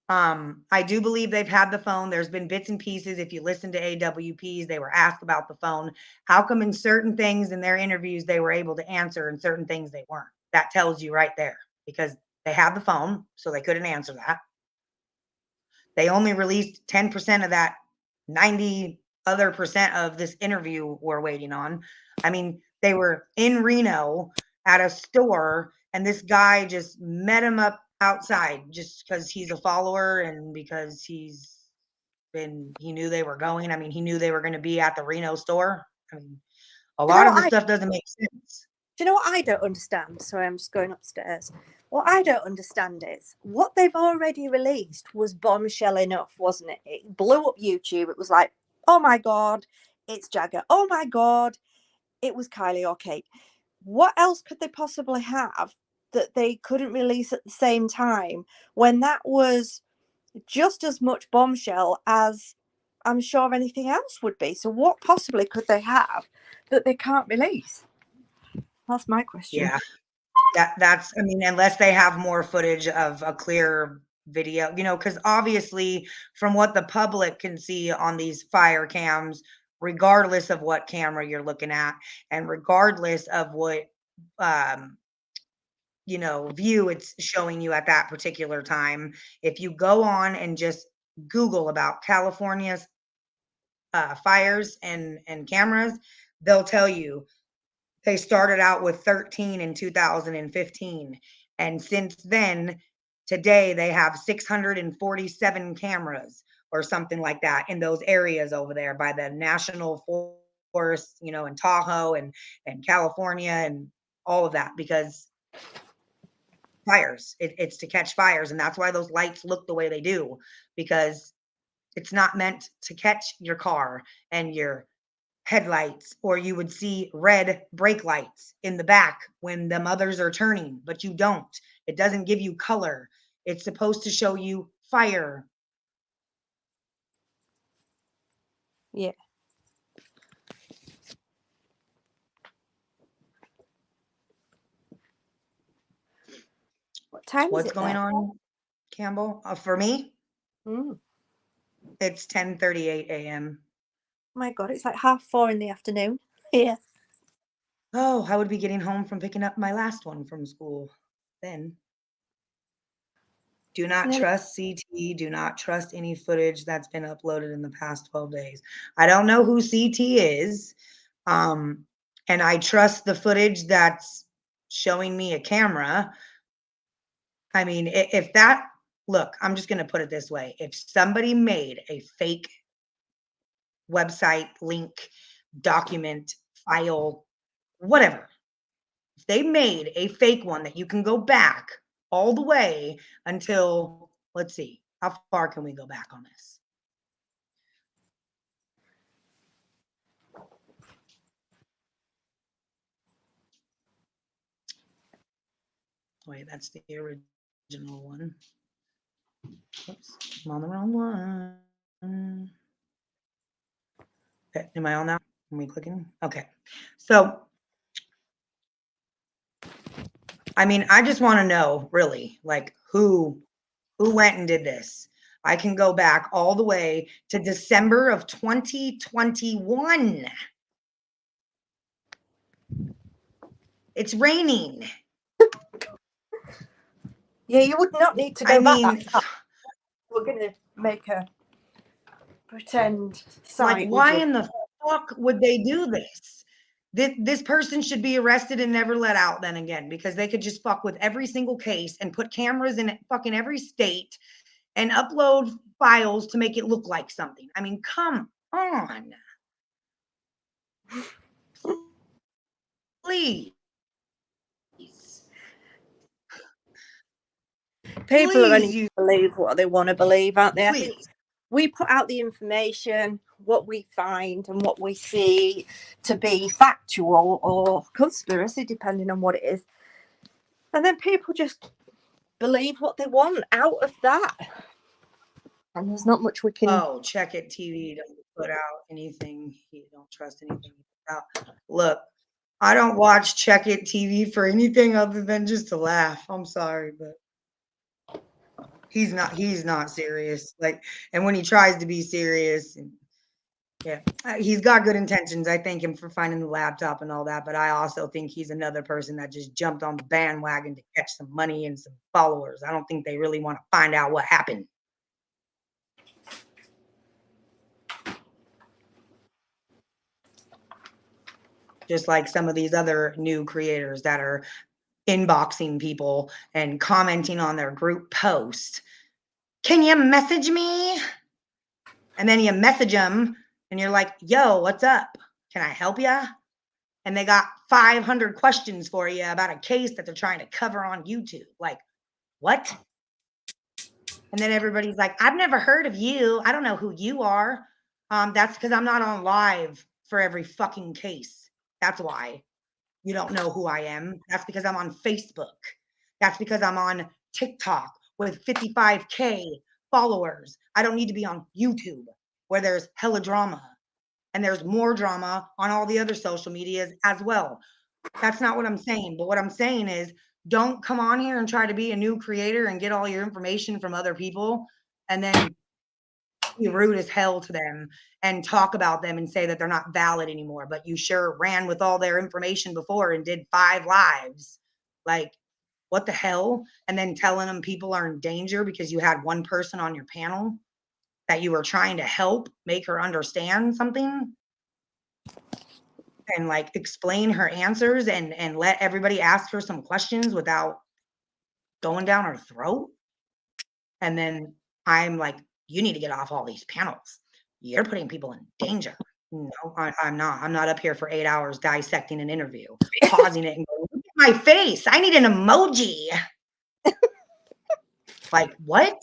I do believe they've had the phone. There's been bits and pieces. If you listen to AWPs, they were asked about the phone. How come in certain things in their interviews they were able to answer and certain things they weren't? That tells you right there, because they had the phone, so they couldn't answer that. They only released 10% of that 90 other percent of this interview we're waiting on. I mean, they were in Reno at a store, and this guy just met him up outside just because he's a follower and because he's and he knew they were going. I mean, he knew they were going to be at the Reno store. I mean, a Do you lot know of the what stuff doesn't make sense. Do you know what I don't understand? Sorry, I'm just going upstairs. What I don't understand is what they've already released was bombshell enough, wasn't it? It blew up YouTube. It was like, oh my God, it's Jagger. Oh my God, it was Kylie or Kate. What else could they possibly have that they couldn't release at the same time when that was just as much bombshell as I'm sure anything else would be? So, what possibly could they have that they can't release? That's my question. Yeah. That's, I mean, unless they have more footage of a clear video, you know, because obviously from what the public can see on these fire cams, regardless of what camera you're looking at and regardless of what you know, view it's showing you at that particular time, if you go on and just Google about California's fires and cameras, they'll tell you they started out with 13 in 2015. And since then, today they have 647 cameras or something like that in those areas over there by the national forest, you know, in Tahoe and California and all of that because fires. It's to catch fires. And that's why those lights look the way they do, because it's not meant to catch your car and your headlights, or you would see red brake lights in the back when the others are turning, but you don't. It doesn't give you color. It's supposed to show you fire. Yeah. What time is What's it going there? on, Campbell? For me, Mm. it's 10:38 a.m. My God, it's like 4:30 in the afternoon. Yeah. Oh, I would be getting home from picking up my last one from school then. Do It's not nearly. trust CT. Do not trust any footage that's been uploaded in the past 12 days. I don't know who CT is. And I trust the footage that's showing me a camera. I mean, if that, look, I'm just going to put it this way. If somebody made a fake website, link, document, file, whatever, if they made a fake one that you can go back all the way until, let's see, how far can we go back on this? Wait, that's the original one. Oops, I'm on the wrong one. Okay, am I on now? Am we clicking? Okay. So, I mean, I just want to know really, like who went and did this. I can go back all the way to December of 2021. It's raining. Yeah, you would not need to I go back that mean, far. We're going to make a pretend like, site, would why you? in the fuck would they do this? This person should be arrested and never let out then again, because they could just fuck with every single case and put cameras in fucking every state and upload files to make it look like something. I mean, come on. Please. People are only Please, you going to believe what they want to believe, aren't they? I think please. we put out the information, what we find and what we see to be factual or conspiracy, depending on what it is. And then people just believe what they want out of that. And there's not much we can. Oh, Check It TV don't put out anything. You don't trust anything you put out. Look, I don't watch Check It TV for anything other than just to laugh. I'm sorry, but he's not serious. Like, and when he tries to be serious, and yeah, he's got good intentions. I thank him for finding the laptop and all that, but I also think he's another person that just jumped on the bandwagon to catch some money and some followers. I don't think they really want to find out what happened. Just like some of these other new creators that are inboxing people and commenting on their group post. Can you message me? And then you message them and you're like, yo, what's up? Can I help you? And they got 500 questions for you about a case that they're trying to cover on YouTube. Like, what? And then everybody's like, I've never heard of you. I don't know who you are. That's because I'm not on live for every fucking case. That's why you don't know who I am. That's because I'm on Facebook. That's because I'm on TikTok with 55K followers. I don't need to be on YouTube where there's hella drama. And there's more drama on all the other social medias as well. That's not what I'm saying. But what I'm saying is don't come on here and try to be a new creator and get all your information from other people and then be rude as hell to them and talk about them and say that they're not valid anymore. But you sure ran with all their information before and did 5 lives. Like, what the hell? And then telling them people are in danger because you had one person on your panel that you were trying to help make her understand something and like explain her answers and let everybody ask her some questions without going down her throat. And then I'm like, you need to get off all these panels. You're putting people in danger. No, I'm not. I'm not up here for 8 hours dissecting an interview, pausing it and going, look at my face. I need an emoji. Like, what?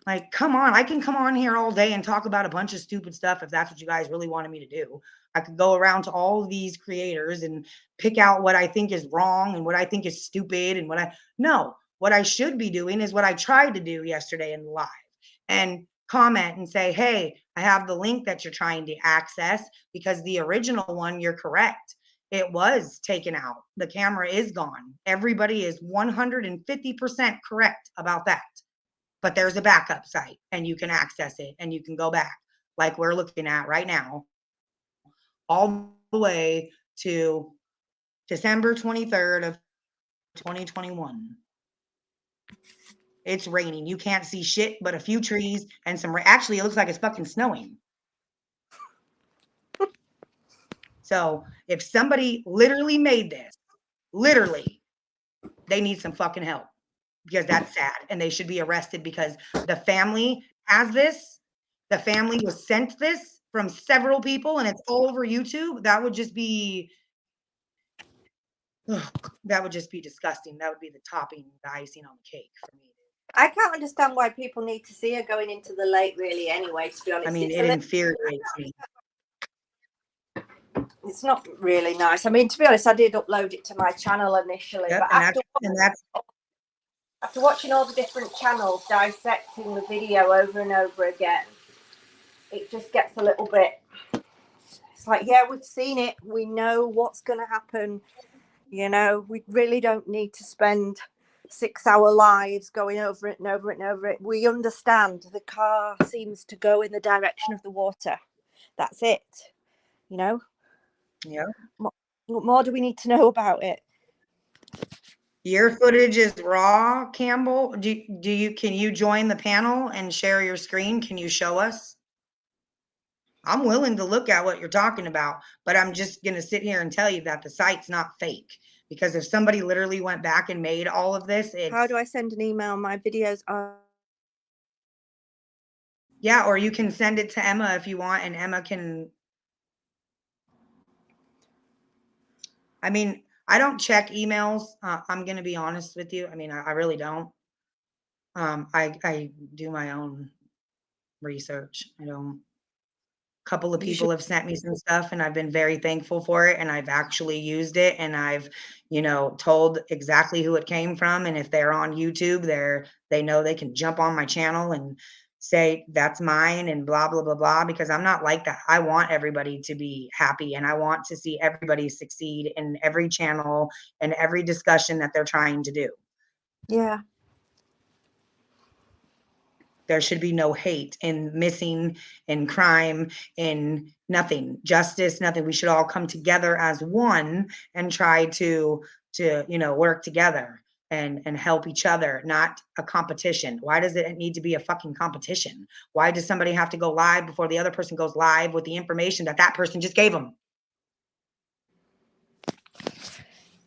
Like, come on. I can come on here all day and talk about a bunch of stupid stuff if that's what you guys really wanted me to do. I could go around to all of these creators and pick out what I think is wrong and what I think is stupid and what I should be doing is what I tried to do yesterday in the live and comment and say, hey, I have the link that you're trying to access because the original one, you're correct. It was taken out. The camera is gone. Everybody is 150% correct about that. But there's a backup site and you can access it and you can go back like we're looking at right now all the way to December 23rd of 2021. It's raining. You can't see shit but a few trees and some actually it looks like it's fucking snowing. So if somebody literally made this, literally, they need some fucking help because that's sad and they should be arrested because the family has this. The family was sent this from several people and it's all over YouTube. That would just be disgusting. That would be the topping, the icing on the cake for me. I can't understand why people need to see her going into the lake, really, anyway, to be honest. I mean, it infuriates me. It's not really nice. I mean, to be honest, I did upload it to my channel initially, Yep, but after watching all the different channels dissecting the video over and over again, it just gets a little bit, it's like, yeah, we've seen it. We know what's going to happen. You know, we really don't need to spend 6-hour lives going over it and over it and over it. We understand the car seems to go in the direction of the water. That's it. You know? Yeah. What more do we need to know about it? Your footage is raw, Campbell. Can you join the panel and share your screen? Can you show us? I'm willing to look at what you're talking about, but I'm just going to sit here and tell you that the site's not fake. Because if somebody literally went back and made all of this, how do I send an email? My videos are. Yeah, or you can send it to Emma if you want, and Emma can. I mean, I don't check emails. I'm going to be honest with you. I mean, I really don't. I do my own research. I don't. A couple of people have sent me some stuff and I've been very thankful for it. And I've actually used it and I've, told exactly who it came from. And if they're on YouTube, they know they can jump on my channel and say that's mine and blah, blah, blah, blah, because I'm not like that. I want everybody to be happy and I want to see everybody succeed in every channel and every discussion that they're trying to do. Yeah. There should be no hate in missing, in crime, in nothing, justice, nothing. We should all come together as one and try to work together and help each other, not a competition. Why does it need to be a fucking competition? Why does somebody have to go live before the other person goes live with the information that person just gave them?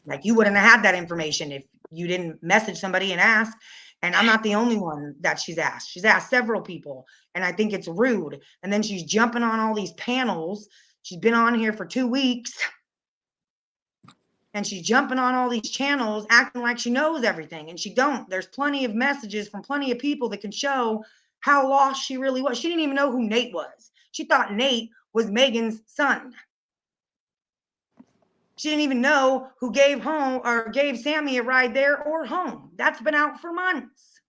Like you wouldn't have had that information if you didn't message somebody and ask. And I'm not the only one that she's asked. She's asked several people, and I think it's rude. And then she's jumping on all these panels. She's been on here for 2 weeks. And she's jumping on all these channels acting like she knows everything, and she don't. There's plenty of messages from plenty of people that can show how lost she really was. She didn't even know who Nate was. She thought Nate was Megan's son. She didn't even know who gave Sammy a ride there or home. That's been out for months.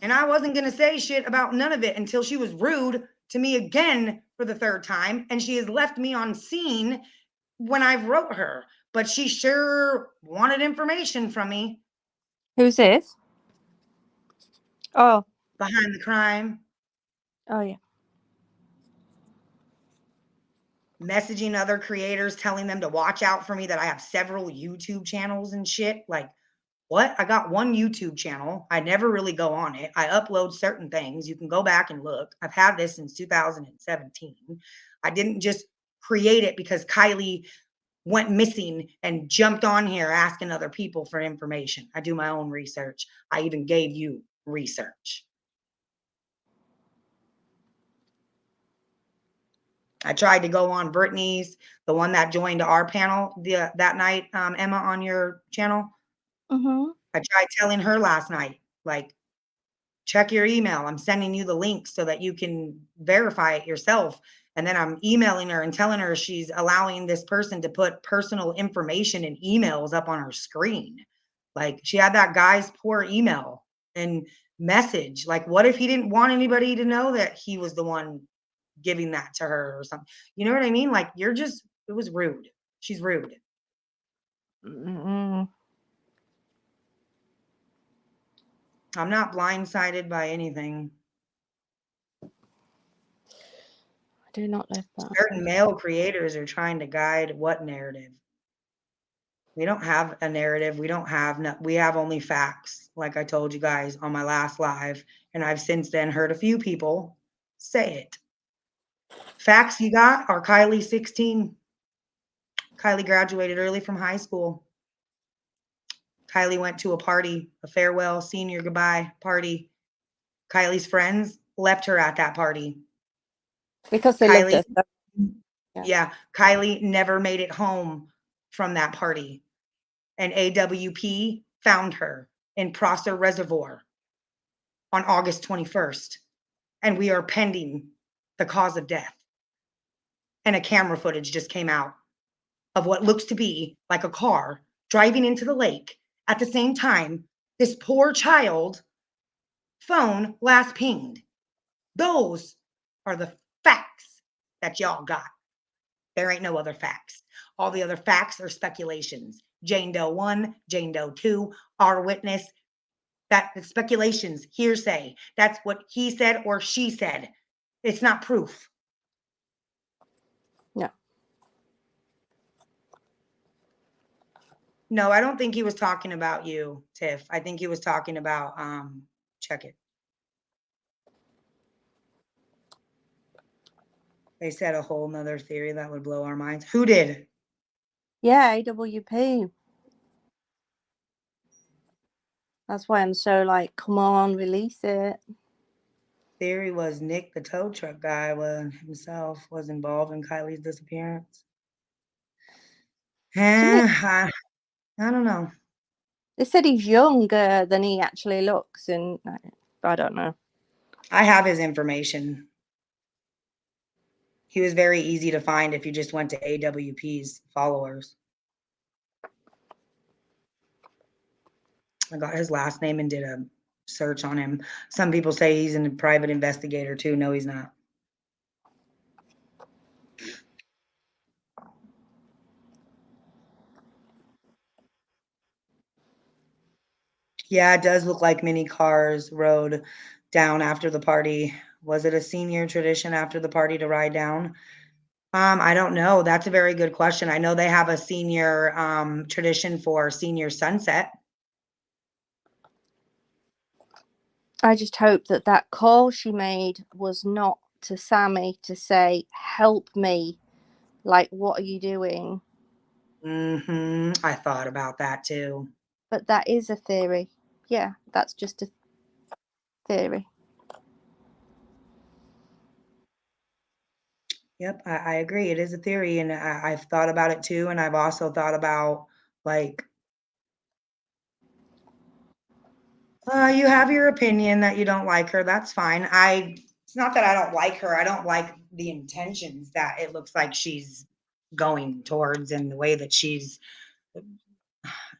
And I wasn't going to say shit about none of it until she was rude to me again for the 3rd time. And she has left me on scene when I've wrote her. But she sure wanted information from me. Who's this? Oh. Behind the crime. Oh, yeah. Messaging other creators, telling them to watch out for me, that I have several YouTube channels and shit. Like, what? I got one YouTube channel. I never really go on it. I upload certain things. You can go back and look. I've had this since 2017. I didn't just create it because Kylie went missing and jumped on here asking other people for information. I do my own research. I even gave you research. I tried to go on Brittany's, the one that joined our panel that night, Emma, on your channel. Mm-hmm. I tried telling her last night, like, check your email. I'm sending you the link so that you can verify it yourself. And then I'm emailing her and telling her she's allowing this person to put personal information and emails up on her screen. Like, she had that guy's poor email and message. Like, what if he didn't want anybody to know that he was the one giving that to her or something? You know what I mean? Like, it was rude. She's rude. Mm-mm. I'm not blindsided by anything. I do not live that. Certain male creators are trying to guide what narrative? We don't have a narrative. We have only facts, like I told you guys on my last live. And I've since then heard a few people say it. Facts you got are Kylie 16. Kylie graduated early from high school. Kylie went to a party, a farewell senior goodbye party. Kylie's friends left her at that party. Because they loved her. Yeah, Kylie never made it home from that party. And AWP found her in Prosser Reservoir on August 21st. And we are pending the cause of death. And a camera footage just came out of what looks to be like a car driving into the lake at the same time this poor child phone last pinged. Those are the facts that y'all got. There ain't no other facts. All the other facts are speculations. Jane Doe 1, Jane Doe 2, our witness. That's speculations, hearsay. That's what he said or she said. It's not proof. No. No, I don't think he was talking about you, Tiff. I think he was talking about, check it. They said a whole nother theory that would blow our minds. Who did? Yeah, AWP. That's why I'm so like, come on, release it. Theory was Nick, the tow truck guy, himself was involved in Kylie's disappearance. I don't know. They said he's younger than he actually looks, and I don't know. I have his information. He was very easy to find if you just went to AWP's followers. I got his last name and did a search on him. Some people say he's a private investigator too. No, he's not. Yeah, it does look like many cars rode down after the party. Was it a senior tradition after the party to ride down? I don't know. That's a very good question. I know they have a senior tradition for senior sunset. I just hope that call she made was not to Sammy to say, help me. Like, what are you doing? I thought about that too. But that is a theory. Yeah, that's just a theory. Yep, I agree. It is a theory, and I've thought about it too. And I've also thought about like, you have your opinion that you don't like her. That's fine. It's not that I don't like her. I don't like the intentions that it looks like she's going towards and the way that she's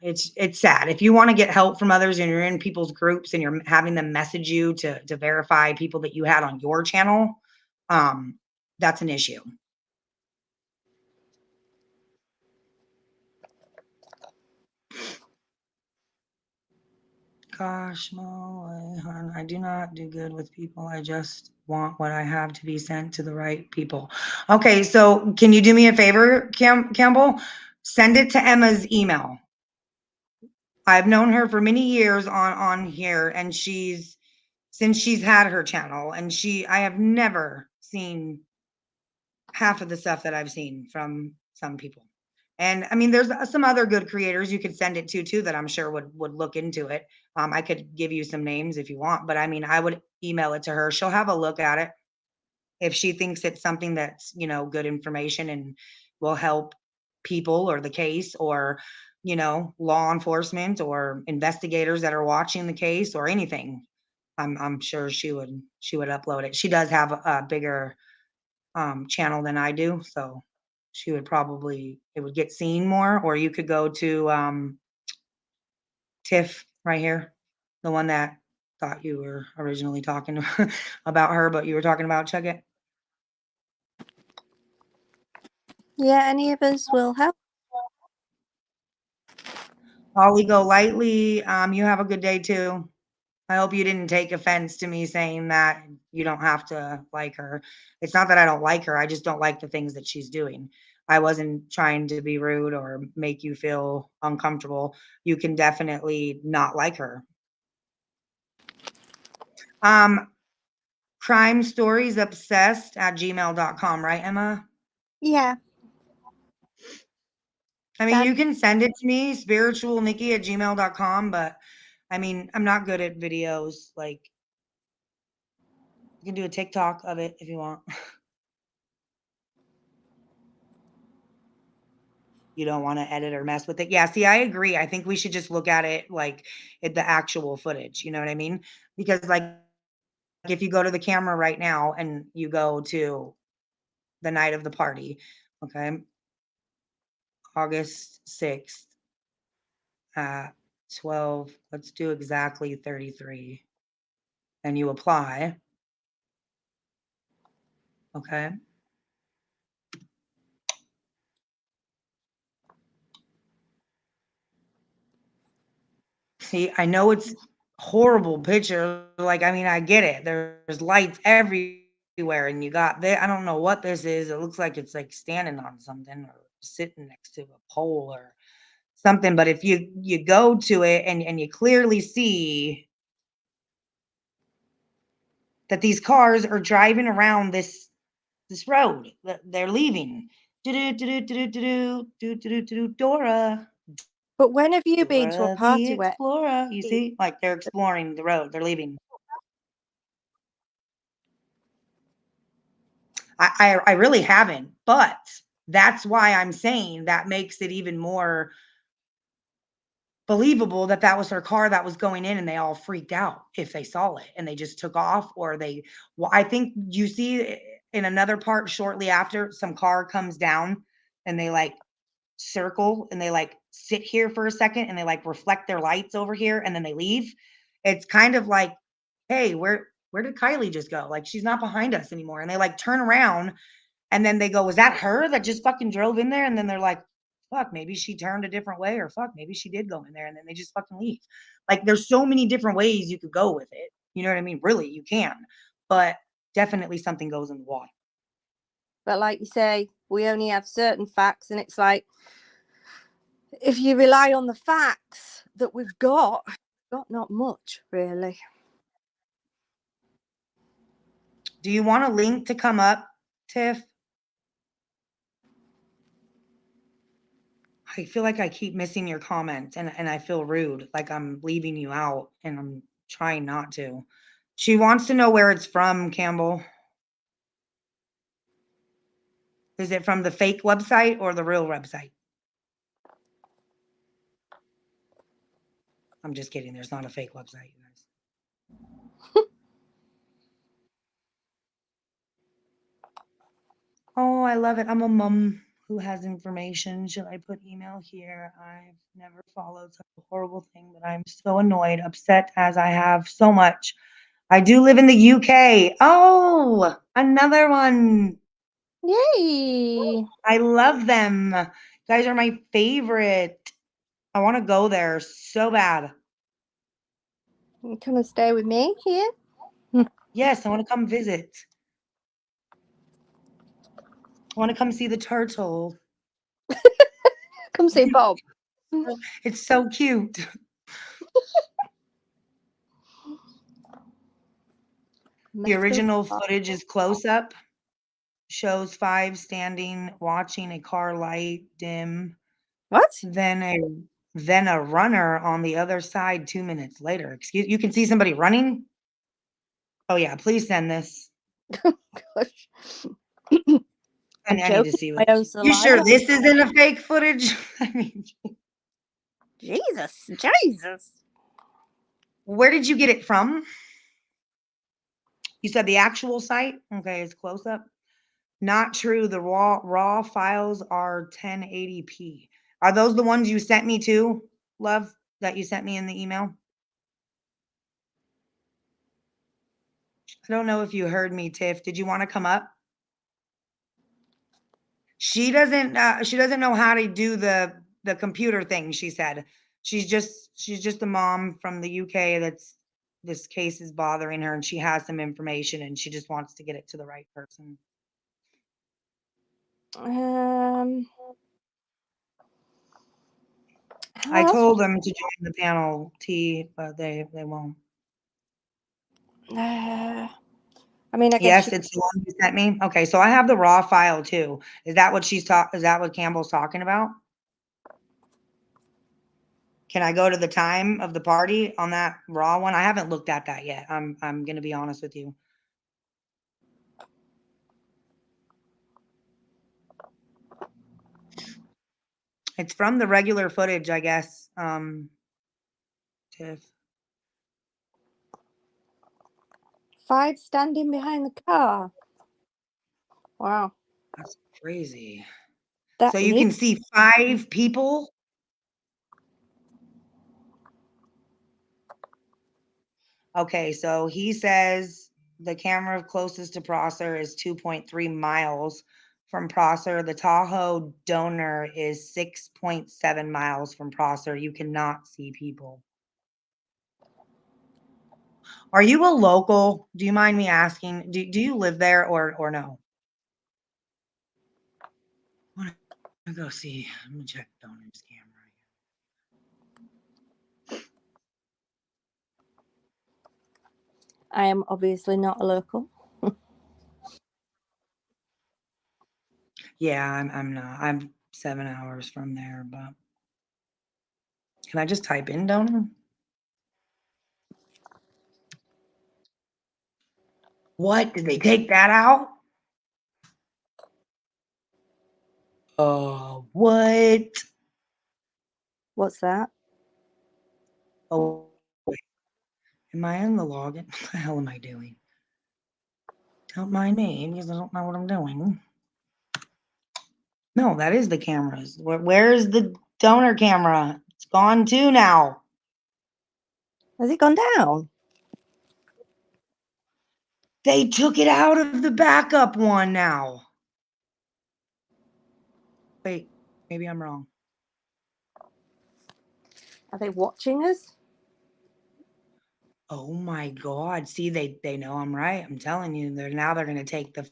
it's sad. If you want to get help from others and you're in people's groups and you're having them message you to verify people that you had on your channel, that's an issue. Gosh, Mo, hon, I do not do good with people. I just want what I have to be sent to the right people. Okay, so can you do me a favor, Campbell? Send it to Emma's email. I've known her for many years on here, and since she's had her channel, and I have never seen half of the stuff that I've seen from some people. And I mean, there's some other good creators you could send it to too that I'm sure would look into it. I could give you some names if you want, but I mean, I would email it to her. She'll have a look at it. If she thinks it's something that's, good information and will help people or the case or, law enforcement or investigators that are watching the case or anything, I'm sure she would upload it. She does have a bigger channel than I do, so she would it would get seen more. Or you could go to Tiff right here, the one that thought you were originally talking about her, but you were talking about Check It. Yeah, any of us will help. Ollie, go lightly. You have a good day too. I hope you didn't take offense to me saying that you don't have to like her. It's not that I don't like her. I just don't like the things that she's doing. I wasn't trying to be rude or make you feel uncomfortable. You can definitely not like her. Crime stories obsessed at gmail.com, right, Emma? Yeah. I mean, you can send it to me, spiritualnikki at gmail.com, but I mean, I'm not good at videos. Like, you can do a TikTok of it if you want. You don't want to edit or mess with it. Yeah, see, I agree. I think we should just look at it like at the actual footage. You know what I mean? Because like if you go to the camera right now and you go to the night of the party, okay, August 6th at 12, let's do exactly 33, and you apply, okay? See, I know it's horrible picture. Like, I mean, I get it. There's lights everywhere, and you got I don't know what this is. It looks like it's like standing on something or sitting next to a pole or something. But if you go to it and you clearly see that these cars are driving around this road, they're leaving. Dora. But when have you been to a Dora the party where Explorer. You see, like they're exploring the road. They're leaving. I really haven't, but that's why I'm saying that makes it even more believable that that was her car that was going in and they all freaked out if they saw it and they just took off or I think you see in another part shortly after some car comes down and they like circle and they like sit here for a second and they like reflect their lights over here and then they leave. It's kind of like, hey, where did Kylie just go? Like she's not behind us anymore. And they like turn around and then they go, was that her that just fucking drove in there? And then they're like, fuck, maybe she turned a different way or fuck, maybe she did go in there and then they just fucking leave. Like there's so many different ways you could go with it. You know what I mean? Really, you can. But definitely something goes in the water. But like you say, we only have certain facts, and it's like if you rely on the facts that we've got not much really. Do you want a link to come up, Tiff? I feel like I keep missing your comments and I feel rude, like I'm leaving you out and I'm trying not to. She wants to know where it's from, Campbell. Is it from the fake website or the real website? I'm just kidding. There's not a fake website, you guys. Oh, I love it. I'm a mom who has information. Should I put email here? I've never followed such a horrible thing, but I'm so annoyed, upset as I have so much. I do live in the UK. Oh, another one. Yay! I love them. You guys are my favorite. I want to go there so bad. You come and stay with me here? Yes, I want to come visit. I want to come see the turtle. Come see Bob. It's so cute. The original footage is close up. Shows 5 standing, watching a car light dim. What? Then a runner on the other side 2 minutes later. Excuse, you can see somebody running? Oh yeah, please send this. Gosh. I need to joking, see my it. own You sure saliva. this isn't a fake footage? I mean, Jesus. where did you get it from? You said the actual site? Okay, it's close up. Not true. The raw files are 1080p. Are those the ones you sent me too, love, that you sent me in the email? I don't know if you heard me, Tiff. Did you want to come up? She doesn't know how to do the computer thing, she said. She's just a mom from the UK that's this case is bothering her and she has some information and she just wants to get it to the right person. I told them to join the panel T, but they won't. I mean, I guess Yes, it's the one you sent me. Okay, so I have the raw file too. Is that what is that what Campbell's talking about? Can I go to the time of the party on that raw one? I haven't looked at that yet. I'm gonna be honest with you. It's from the regular footage, I guess. Tiff. 5 standing behind the car. Wow. That's crazy. That So you can needs see 5 people. Okay, so he says the camera closest to Prosser is 2.3 miles from Prosser. The Tahoe donor is 6.7 miles from Prosser. You cannot see people. Are you a local? Do you mind me asking? Do you live there or no? I want to go see. Let me check donor's camera. I am obviously not a local. Yeah, I'm not. I'm 7 hours from there, but can I just type in donor? What? Did they take that out? Oh, what? What's that? Oh, wait. Am I in the login? What the hell am I doing? Don't mind me because I don't know what I'm doing. No, that is the cameras. Where's the donor camera? It's gone too now. Has it gone down? They took it out of the backup one now. Wait, maybe I'm wrong. Are they watching us? Oh my God. See, they know I'm right. I'm telling you, they're gonna take the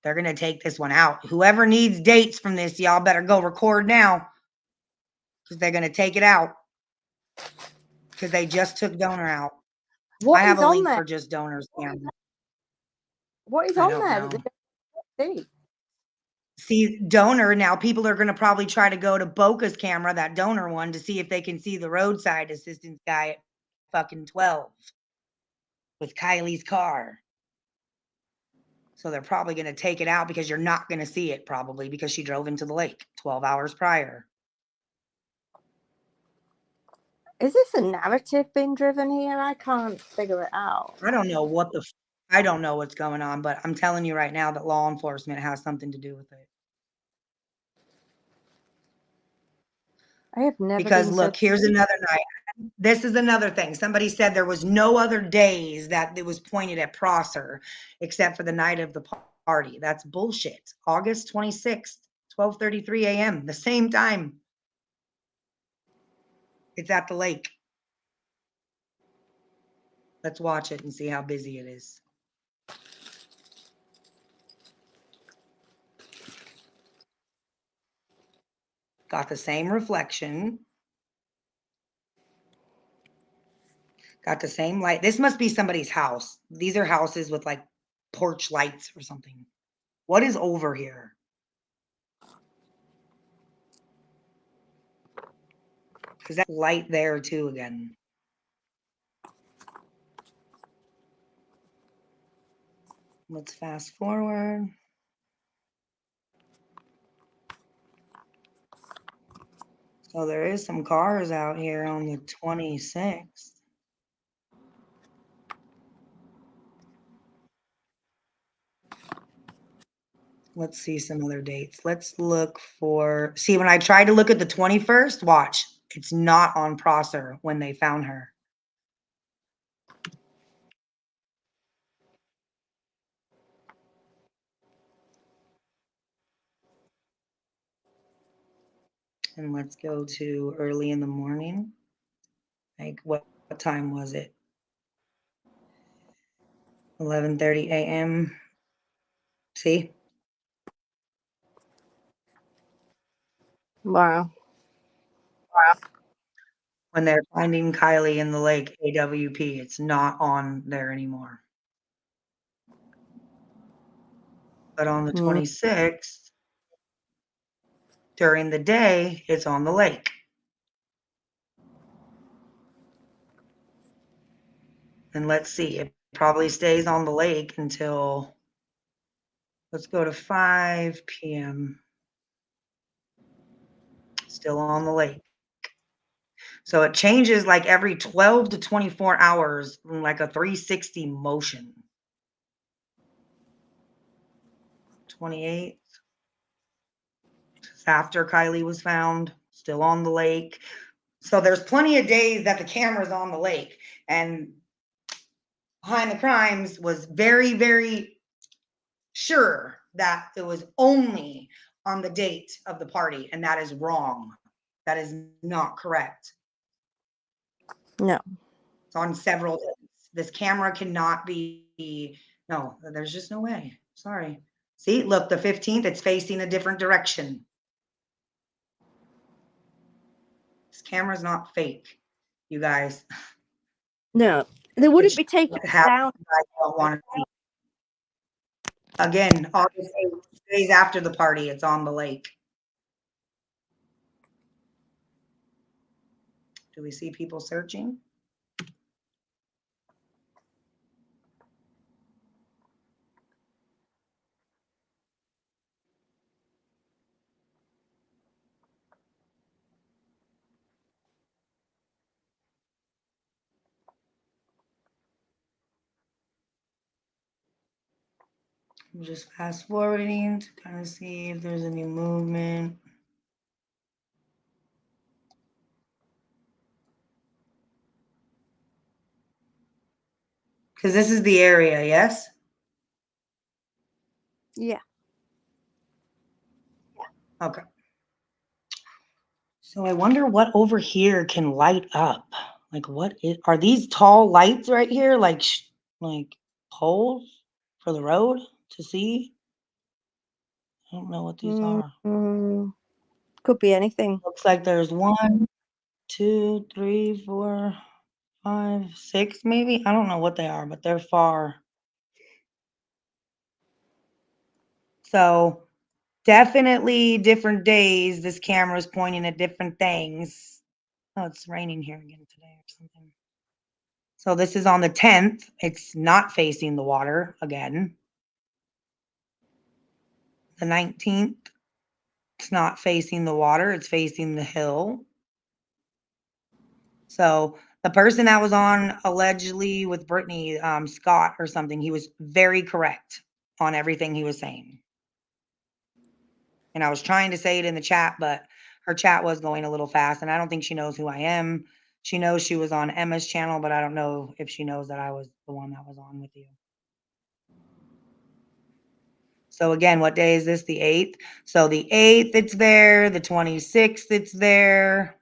they're gonna take this one out. Whoever needs dates from this, y'all better go record now. Because they're gonna take it out. Because they just took donor out. What I have is a on link there? for just donors camera. What is I on don't there know. that they don't see? see donor. Now people are going to probably try to go to Boca's camera, that donor one, to see if they can see the roadside assistance guy at fucking 12 with Kylie's car. So they're probably going to take it out because you're not going to see it probably because she drove into the lake 12 hours prior. Is this a narrative being driven here? I can't figure it out. I don't know what the I don't know what's going on, but I'm telling you right now that law enforcement has something to do with it. I have never Because been so. look, here's another night. This is another thing. Somebody said there was no other days that it was pointed at Prosser except for the night of the party. That's bullshit. August 26th, 12:33 a.m., the same time. It's at the lake. Let's watch it and see how busy it is. Got the same reflection. Got the same light. This must be somebody's house. These are houses with like porch lights or something. What is over here? Is that light there too again? Let's fast forward. So there is some cars out here on the 26th. Let's see some other dates. Let's look for, see, when I tried to look at the 21st, watch, it's not on Prosser when they found her. And let's go to early in the morning. Like what time was it? 11:30 a.m. See? Wow. When they're finding Kylie in the lake, AWP, it's not on there anymore. But on the 26th, during the day, it's on the lake. And let's see, it probably stays on the lake until, let's go to 5 p.m. Still on the lake. So it changes like every 12 to 24 hours, like a 360 motion. 28th, after Kylie was found, still on the lake. So there's plenty of days that the camera's on the lake. And Behind the Crimes was very, very sure that it was only on the date of the party, and that is wrong. That is not correct. No. It's on several days. This camera cannot be, no, there's just no way. Sorry. See, look, the 15th, it's facing a different direction. This camera's not fake, you guys. No. They wouldn't be taking it down. I don't want to see. Again, August 8th, days after the party, it's on the lake. Do we see people searching? I'm just fast forwarding to kind of see if there's any movement. Because this is the area, yes? Yeah. Okay. So I wonder what over here can light up. Like are these tall lights right here? Like poles for the road to see? I don't know what these are. Could be anything. Looks like there's 1, 2, 3, 4, 5, 6 maybe. I don't know what they are, but they're far. So Definitely different days. This camera's pointing at different things. Oh, it's raining here again today or something. So this is on the 10th. It's not facing the water again. The 19th, it's not facing the water. It's facing the hill. So the person that was on allegedly with Brittany, Scott or something, he was very correct on everything he was saying. And I was trying to say it in the chat, but her chat was going a little fast, and I don't think she knows who I am. She knows she was on Emma's channel, but I don't know if she knows that I was the one that was on with you. So again, what day is this? The 8th. So the 8th, it's there. The 26th, it's there.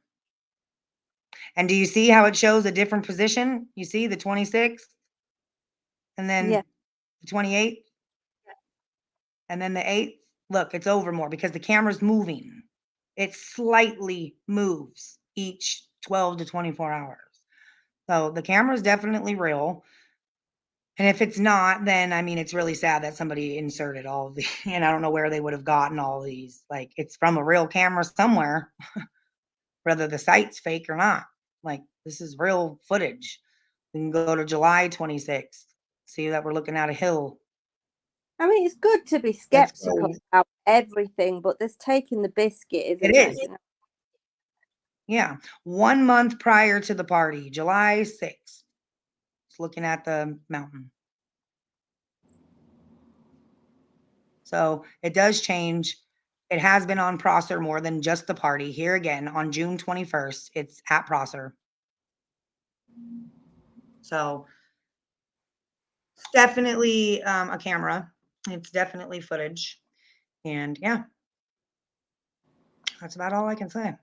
And do you see how it shows a different position? You see the 26th and then Yeah. the 28th and then the 8th. Look, it's over more because the camera's moving. It slightly moves each 12 to 24 hours. So the camera is definitely real. And if it's not, then I mean, it's really sad that somebody inserted all of the, and I don't know where they would have gotten all these. Like, it's from a real camera somewhere, whether the site's fake or not. Like, this is real footage. We can go to July 26th, see that we're looking at a hill. I mean, it's good to be Let's skeptical go. about everything, but there's taking the biscuit, isn't It there? is. You know? Yeah. 1 month prior to the party, July 6th. It's looking at the mountain. So it does change. It has been on Prosser more than just the party. Here again, on June 21st, it's at Prosser. So it's definitely a camera. It's definitely footage. And yeah, that's about all I can say.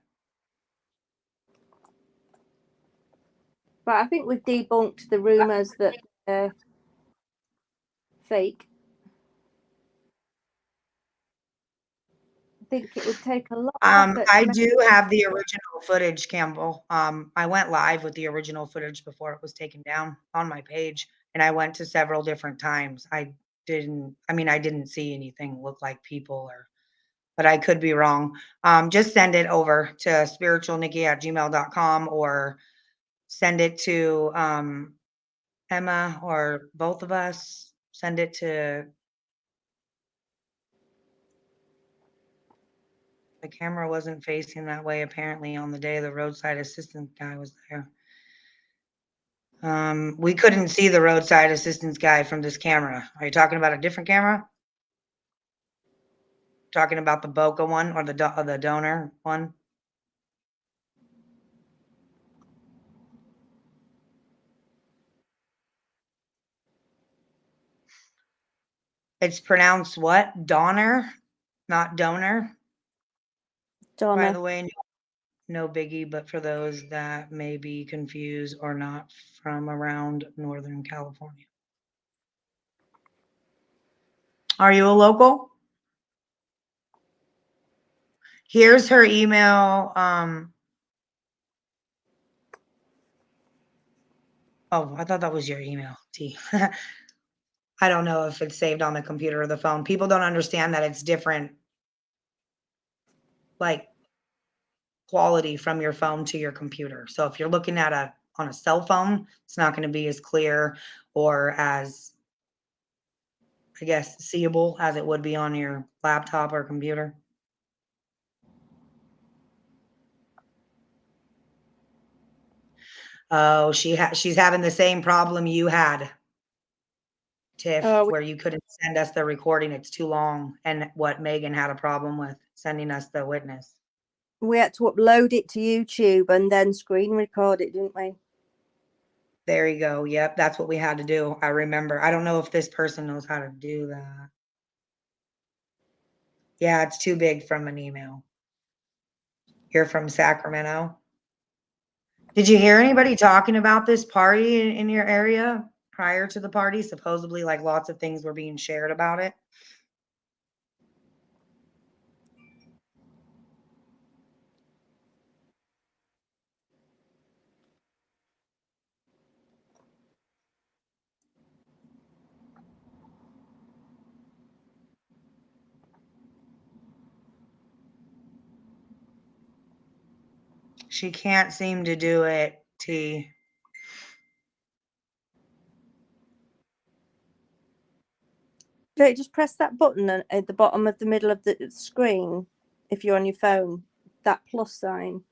But I think we've debunked the rumors that they're fake. I think it would take a lot of effort. I do have the original footage, Campbell. I went live with the original footage before it was taken down on my page, and I went to several different times. I didn't see anything look like people but I could be wrong. Just send it over to spiritualnikki@gmail.com or send it to Emma or both of us. Send it to the camera wasn't facing that way apparently on the day the roadside assistance guy was there. We couldn't see the roadside assistance guy from this camera. Are you talking about a different camera? Talking about the Boca one or the donor one? It's pronounced what? Donor, not donor. By the way, no biggie, but for those that may be confused or not from around Northern California. Are you a local? Here's her email. Oh, I thought that was your email, T. I don't know if it's saved on the computer or the phone. People don't understand that it's different, like quality from your phone to your computer. So if you're looking at on a cell phone, it's not going to be as clear or as, I guess, seeable as it would be on your laptop or computer. Oh, she's having the same problem you had, Tiff, where you couldn't send us the recording. It's too long. And what Megan had a problem with sending us the witness. We had to upload it to YouTube and then screen record it, didn't we? There you go. Yep, that's what we had to do. I remember. I don't know if this person knows how to do that. Yeah, it's too big from an email. You're from Sacramento. Did you hear anybody talking about this party in your area prior to the party? Supposedly, like lots of things were being shared about it. She can't seem to do it, T. Right, just press that button at the bottom of the middle of the screen if you're on your phone, that plus sign.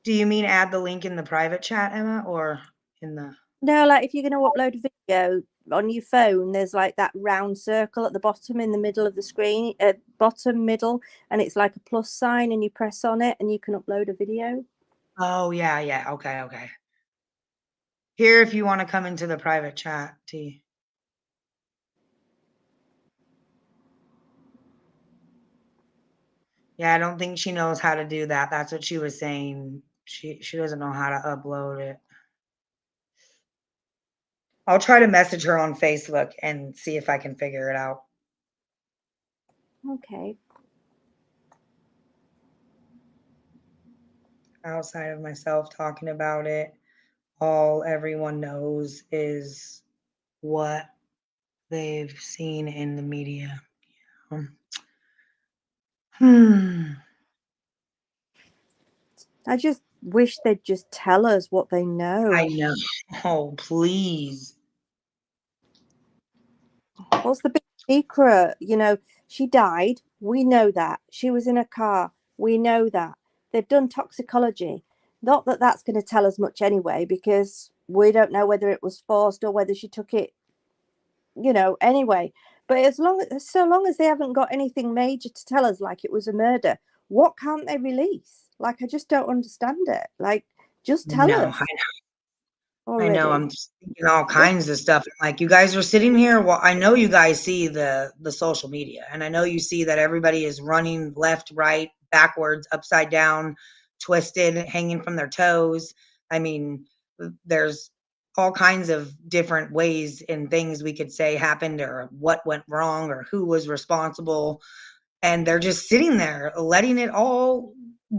Do you mean add the link in the private chat, Emma, or in the... No, like if you're going to upload a video on your phone, there's like that round circle at the bottom in the middle of the screen, bottom middle, and it's like a plus sign, and you press on it and you can upload a video. Oh, yeah, yeah. Okay, okay. Here, if you want to come into the private chat, T. Yeah, I don't think she knows how to do that. That's what she was saying. She doesn't know how to upload it. I'll try to message her on Facebook and see if I can figure it out. Okay. Outside of myself talking about it, all everyone knows is what they've seen in the media. I just wish they'd just tell us what they know. I know. Oh, please. What's the big secret? You know, she died. We know that. She was in a car. We know that. They've done toxicology. Not that that's going to tell us much anyway, because we don't know whether it was forced or whether she took it, you know, anyway. But so long as they haven't got anything major to tell us, like it was a murder, what can't they release? Like, I just don't understand it. Like, just tell No, us I know. already. I'm just thinking all kinds of stuff. Like you guys are sitting here. Well, I know you guys see the social media, and I know you see that everybody is running left, right, backwards, upside down, twisted, hanging from their toes. I mean, there's all kinds of different ways and things we could say happened or what went wrong or who was responsible. And they're just sitting there letting it all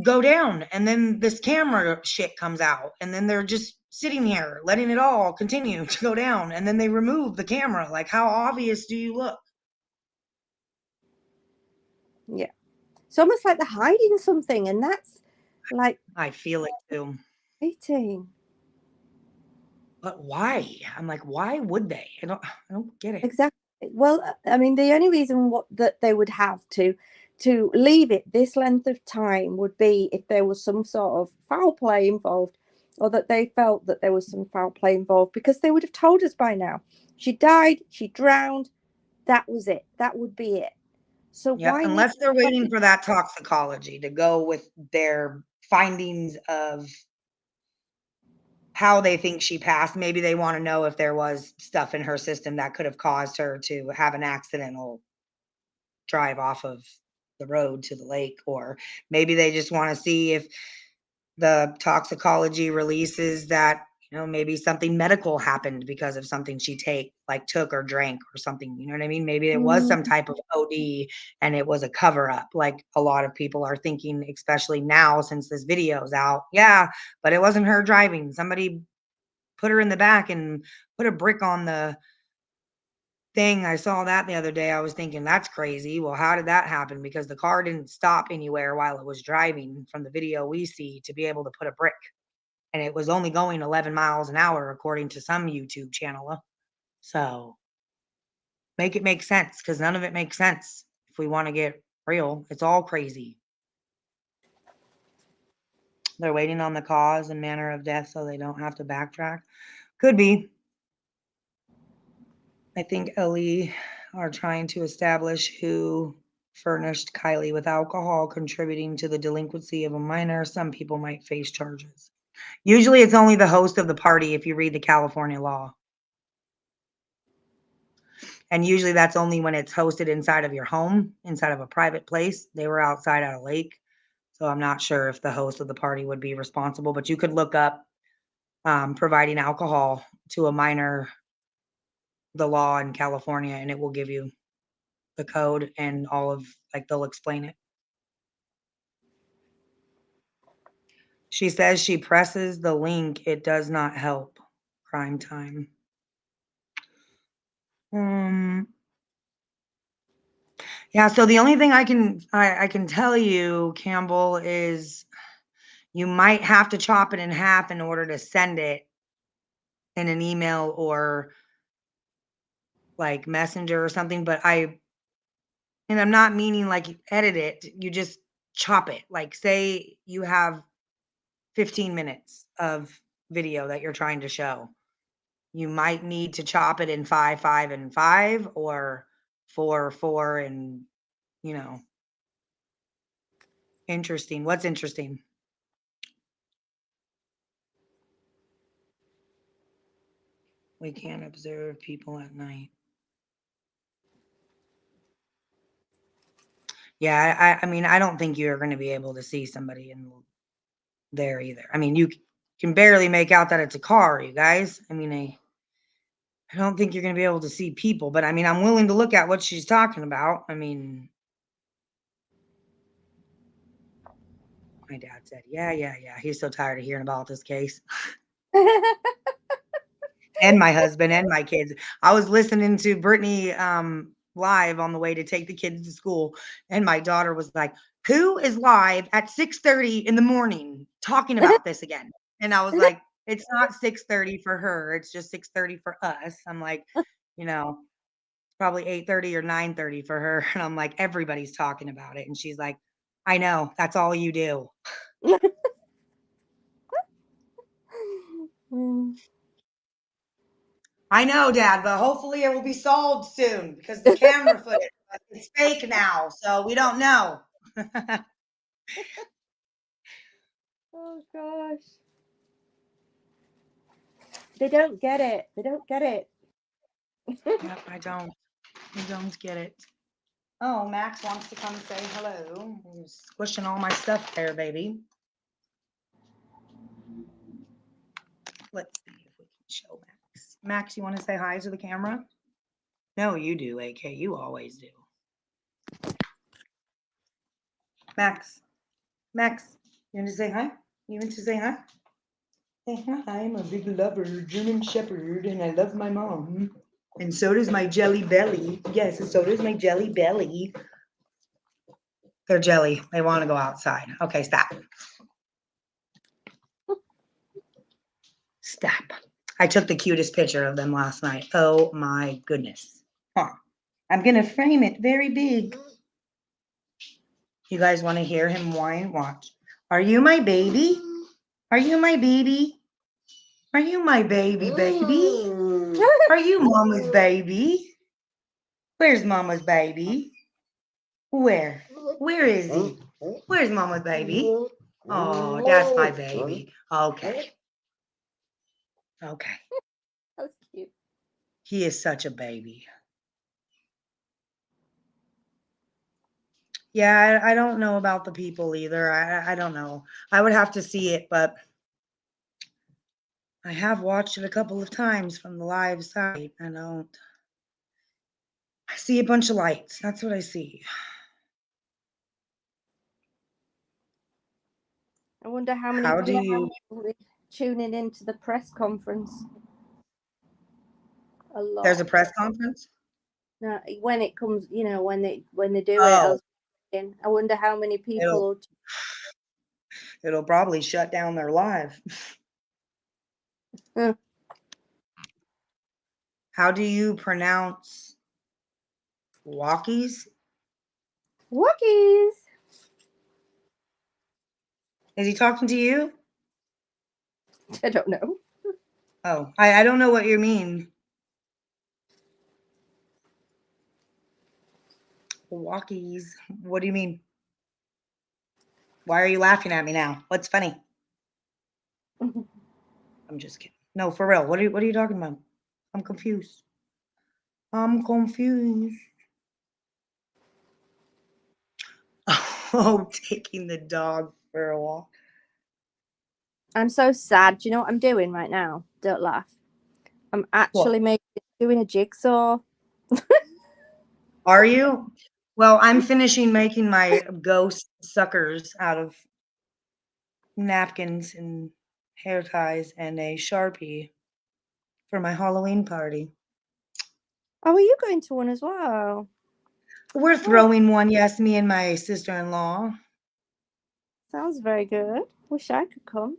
go down. And then this camera shit comes out, and then they're just sitting here letting it all continue to go down. And then they remove the camera. Like, how obvious do you look? Yeah. It's almost like they're hiding something, and that's like I feel it too. eating. But why? I'm like, why would they? I don't get it. Exactly. Well, I mean, the only reason that they would have to leave it this length of time would be if there was some sort of foul play involved, or that they felt that there was some foul play involved, because they would have told us by now. She died, she drowned, that was it. That would be it. So Yep. why need Unless they're waiting for that toxicology to go with their findings of how they think she passed. Maybe they want to know if there was stuff in her system that could have caused her to have an accidental drive off of the road to the lake, or maybe they just want to see if the toxicology releases that, maybe something medical happened because of something she took or drank or something. You know what I mean? Maybe it was some type of OD and it was a cover up, like a lot of people are thinking, especially now since this video is out. Yeah, but it wasn't her driving. Somebody put her in the back and put a brick on the thing. I saw that the other day. I was thinking, that's crazy. Well, how did that happen? Because the car didn't stop anywhere while it was driving from the video we see to be able to put a brick. And it was only going 11 miles an hour, according to some YouTube channel. So make it make sense, because none of it makes sense. If we want to get real, it's all crazy. They're waiting on the cause and manner of death so they don't have to backtrack. Could be. I think Ellie are trying to establish who furnished Kylie with alcohol, contributing to the delinquency of a minor. Some people might face charges. Usually it's only the host of the party if you read the California law. And usually that's only when it's hosted inside of your home, inside of a private place. They were outside at a lake. So I'm not sure if the host of the party would be responsible, but you could look up providing alcohol to a minor, the law in California, and it will give you the code and all of, they'll explain it. She says she presses the link. It does not help. Crime time. Yeah, so the only thing I can tell you, Campbell, is you might have to chop it in half in order to send it in an email or like Messenger or something, but and I'm not meaning like you edit it, you just chop it. Like say you have 15 minutes of video that you're trying to show. You might need to chop it in 5, 5, and 5 or 4, 4, and you know, interesting. What's interesting? We can't observe people at night. Yeah, I mean, I don't think you're going to be able to see somebody in there either. I mean, you can barely make out that it's a car, you guys. I mean, I don't think you're going to be able to see people, but I mean, I'm willing to look at what she's talking about. I mean, my dad said, yeah. He's so tired of hearing about this case. And my husband and my kids. I was listening to Brittany live on the way to take the kids to school, and my daughter was like, "Who is live at 6:30 in the morning talking about this again?" And I was like, "It's not 6:30 for her. It's just 6:30 for us." I'm like, you know, probably 8:30 or 9:30 for her, and I'm like, "Everybody's talking about it." And she's like, "I know. That's all you do." I know, Dad, but hopefully it will be solved soon because the camera footage is fake now, so we don't know. Oh gosh. They don't get it. They don't get it. Yep, I don't get it. Oh, Max wants to come say hello. I'm squishing all my stuff there, baby. Let's see if we can show Max. Max, you want to say hi to the camera? No, you do, AK. You always do. Max, you want to say hi? You want to say hi? Say hi. I'm a big lover, German Shepherd, and I love my mom. And so does my jelly belly. Yes, and so does my jelly belly. They're jelly. They want to go outside. Okay, stop. Stop. I took the cutest picture of them last night. Oh my goodness. Huh. I'm going to frame it very big. You guys want to hear him whine? Watch. Are you my baby? Are you my baby? Are you my baby, baby? Are you mama's baby? Where's mama's baby? Where? Where is he? Where's mama's baby? Oh, that's my baby. Okay. Okay. That's cute. He is such a baby. Yeah, I don't know about the people either. I don't know. I would have to see it, but I have watched it a couple of times from the live site. I see a bunch of lights. That's what I see. I wonder how many How do people you? are tuning into the press conference. A lot. There's a press conference? No, when it comes, when they do it, Oh, I wonder how many people. it'll probably shut down their live. Huh. How do you pronounce walkies? Wookies. Is he talking to you? I don't know. Oh, I don't know what you mean. Walkies. What do you mean? Why are you laughing at me now? What's funny? I'm just kidding. No, for real. What are you talking about? I'm confused. I'm confused. Oh, taking the dog for a walk. I'm so sad. Do you know what I'm doing right now? Don't laugh. I'm actually doing a jigsaw. Are you? Well, I'm finishing making my ghost suckers out of napkins and hair ties and a Sharpie for my Halloween party. Oh, are you going to one as well? We're Oh, throwing one, yes, me and my sister-in-law. sounds very good. Wish I could come.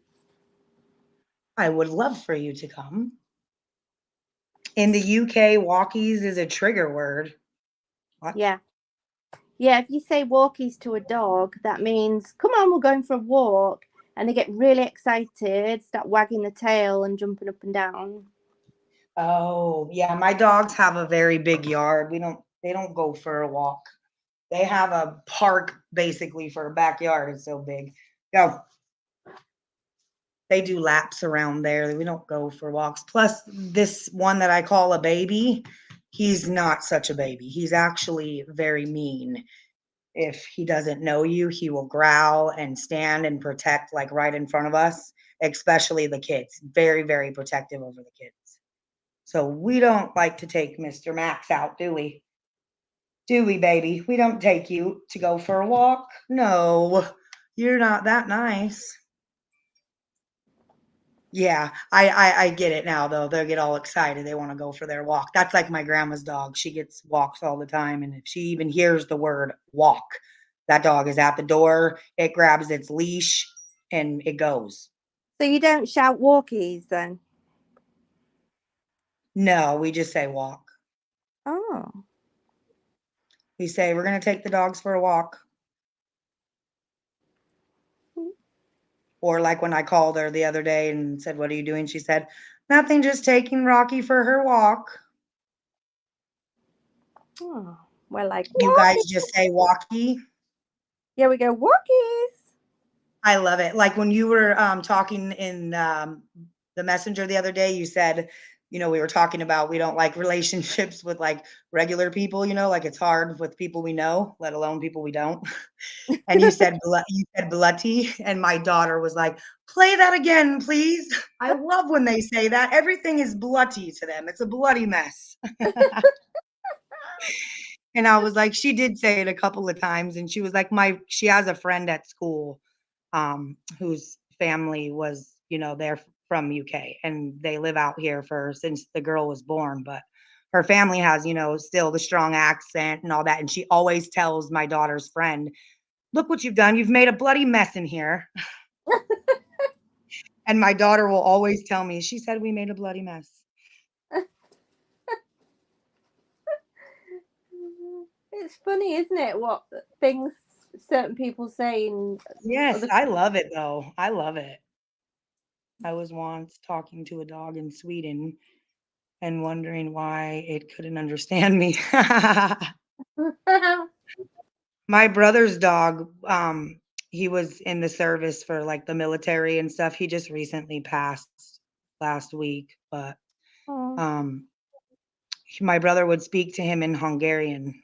I would love for you to come. In the UK, walkies is a trigger word. What? Yeah. Yeah, if you say walkies to a dog, that means, come on, we're going for a walk. And they get really excited, start wagging the tail and jumping up and down. Oh, yeah, my dogs have a very big yard. They don't go for a walk. They have a park basically for a backyard. It's so big. Go. They do laps around there. We don't go for walks. Plus, this one that I call a baby, he's not such a baby. He's actually very mean. If he doesn't know you, he will growl and stand and protect like right in front of us, especially the kids. Very, very protective over the kids. So we don't like to take Mr. Max out, do we? Do we, baby? We don't take you to go for a walk. No, you're not that nice. Yeah, I get it now though. They'll get all excited. They want to go for their walk. That's like my grandma's dog. She gets walks all the time, and if she even hears the word walk, that dog is at the door. It grabs its leash and it goes. So you don't shout walkies then? No, we just say walk. Oh. We say we're going to take the dogs for a walk. Or like when I called her the other day and said, "What are you doing?" She said, "Nothing, just taking Rocky for her walk." Oh. We're like, You guys walkies. just say walkie. Yeah, we go, walkies. I love it. Like when you were talking in the messenger the other day, you said, we were talking about we don't like relationships with like regular people, like it's hard with people we know, let alone people we don't. And you said bloody, and my daughter was like, "Play that again, please." I love when they say that. Everything is bloody to them. It's a bloody mess. And I was like, she did say it a couple of times, and she was like, she has a friend at school, whose family was, they're from UK, and they live out here since the girl was born, but her family has, still the strong accent and all that, and she always tells my daughter's friend, "Look what you've done. You've made a bloody mess in here." And my daughter will always tell me, "She said we made a bloody mess." It's funny, isn't it? What things certain people say in Yes, other. I love it though. I love it. I was once talking to a dog in Sweden and wondering why it couldn't understand me. My brother's dog, he was in the service for like the military and stuff. He just recently passed last week, but Oh, um, my brother would speak to him in Hungarian.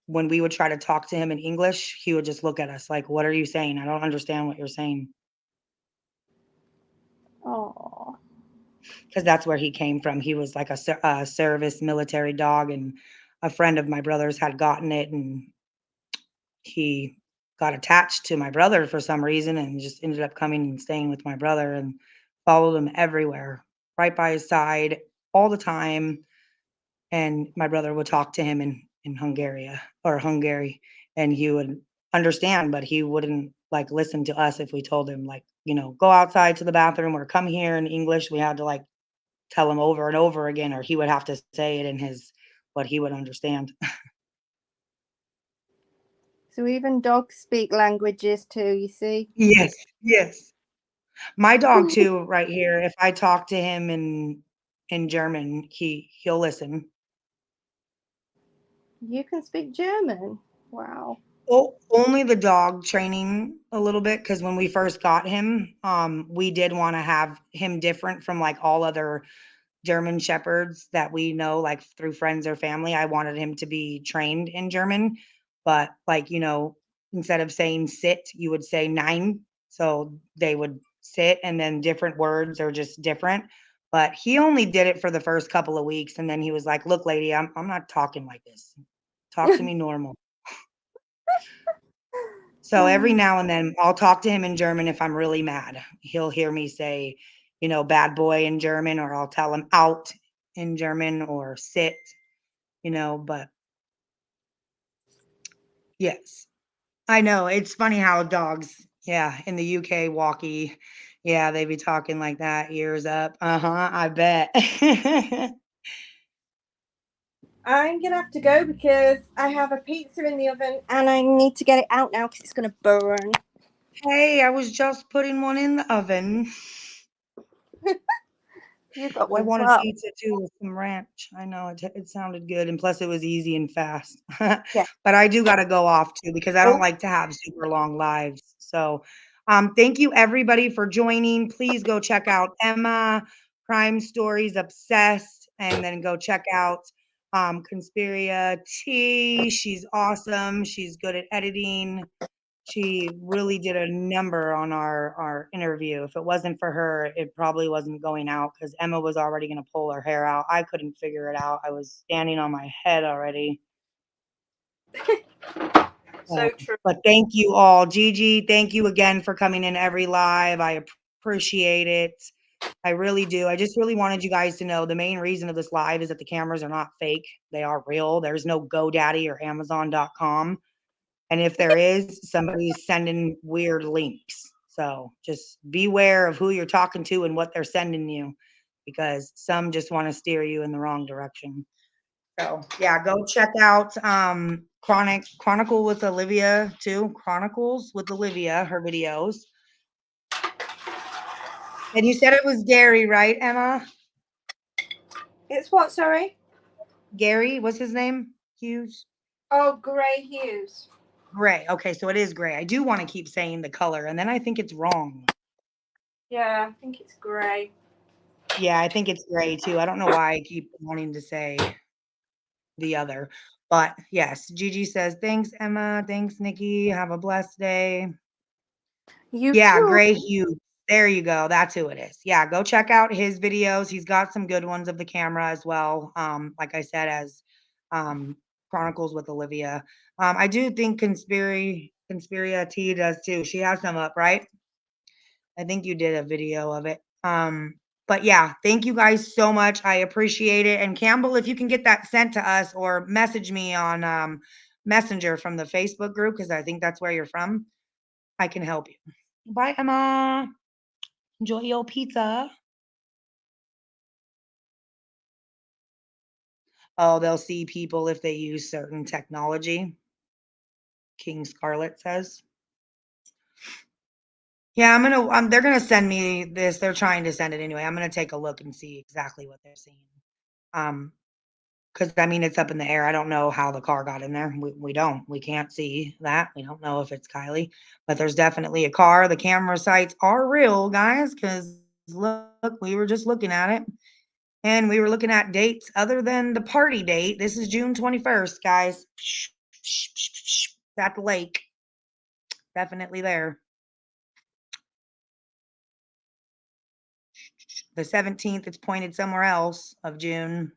When we would try to talk to him in English, he would just look at us like, "What are you saying? I don't understand what you're saying." oh, Because that's where he came from. He was like a service military dog, and a friend of my brother's had gotten it, and he got attached to my brother for some reason and just ended up coming and staying with my brother and followed him everywhere, right by his side all the time. And my brother would talk to him in Hungary, and he would understand, but he wouldn't like listen to us if we told him like, go outside to the bathroom or come here in English. We had to like tell him over and over again, or he would have to say it in his what he would understand. so even dogs speak languages too, you see. Yes, yes. My dog too, right here, if I talk to him in German, he'll listen. You can speak German. Wow. Oh, only the dog training a little bit, because when we first got him, we did wanna have him different from, like, all other German shepherds that we know, like, through friends or family. I wanted him to be trained in German, but, like, instead of saying "sit," you would say "Nein." So they would sit, and then different words are just different, but he only did it for the first couple of weeks, and then he was like, "Look, lady, I'm not talking like this. Talk to me normal." So every now and then, I'll talk to him in German if I'm really mad. He'll hear me say, "bad boy" in German, or I'll tell him "out" in German or "sit," but Yes. I know. It's funny how dogs, yeah, in the UK, walkie, yeah, they be talking like that, ears up. Uh-huh, I bet. I'm gonna have to go because I have a pizza in the oven and I need to get it out now because it's gonna burn. Hey, I was just putting one in the oven. You've got I one as wanted well. pizza too with some ranch. I know it sounded good, and plus it was easy and fast. Yeah. But I do gotta go off too because I don't Oh, like to have super long lives. So, thank you everybody for joining. Please go check out Emma, Crime Stories Obsessed, and then go check out Conspiria T. She's awesome. She's good at editing. She really did a number on our interview. If it wasn't for her, it probably wasn't going out because Emma was already going to pull her hair out. I couldn't figure it out. I was standing on my head already. so true. But thank you all. Gigi, thank you again for coming in every live. I appreciate it. I really do. I just really wanted you guys to know the main reason of this live is that the cameras are not fake. They are real. There's no GoDaddy or Amazon.com. And if there is, somebody's sending weird links. So just beware of who you're talking to and what they're sending you because some just want to steer you in the wrong direction. So yeah, go check out Chronicle with Olivia too. Chronicles with Olivia, her videos. And you said it was Gary, right, Emma? It's what, sorry? Gary, what's his name? Hughes? Oh, Gray Hughes. Gray. Okay, so it is gray. I do want to keep saying the color, and then I think it's wrong. Yeah, I think it's Gray. Yeah, I think it's gray too. I don't know why I keep wanting to say the other, but yes, Gigi says, thanks, Emma. Thanks, Nikki. Have a blessed day. You Yeah, too. Gray Hughes. There you go. That's who it is. Yeah, go check out his videos. He's got some good ones of the camera as well. Like I said, as Chronicles with Olivia. I do think Conspiria T does too. She has some up, right? I think you did a video of it. But yeah, thank you guys so much. I appreciate it. And Campbell, if you can get that sent to us or message me on Messenger from the Facebook group, because I think that's where you're from, I can help you. Bye, Emma. Enjoy your pizza. Oh, they'll see people if they use certain technology. King Scarlet says. Yeah, they're gonna send me this. They're trying to send it anyway. I'm gonna take a look and see exactly what they're seeing. Because I mean, it's up in the air. I don't know how the car got in there. We don't. We can't see that. We don't know if it's Kylie, but there's definitely a car. The camera sites are real, guys, because look, we were just looking at it. And we were looking at dates other than the party date. This is June 21st, guys. At the lake. Definitely there. The 17th, it's pointed somewhere else of June.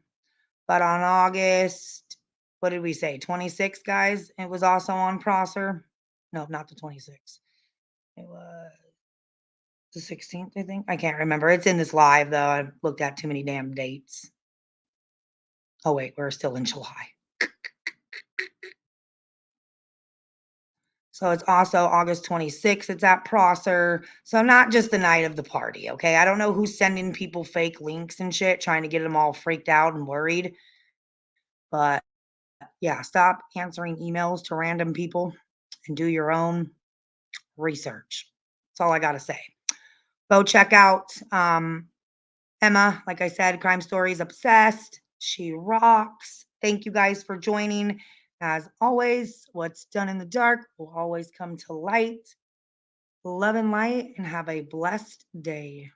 But on August, what did we say? 26th, guys? It was also on Prosser. No, not the 26th. It was the 16th, I think. I can't remember. It's in this live, though. I've looked at too many damn dates. Oh, wait, we're still in July. So it's also August 26th. It's at Prosser. So not just the night of the party, okay? I don't know who's sending people fake links and shit, trying to get them all freaked out and worried. But yeah, stop answering emails to random people and do your own research. That's all I got to say. Go check out Emma. Like I said, Crime Stories Obsessed. She rocks. Thank you guys for joining. As always, what's done in the dark will always come to light. Love and light, and have a blessed day.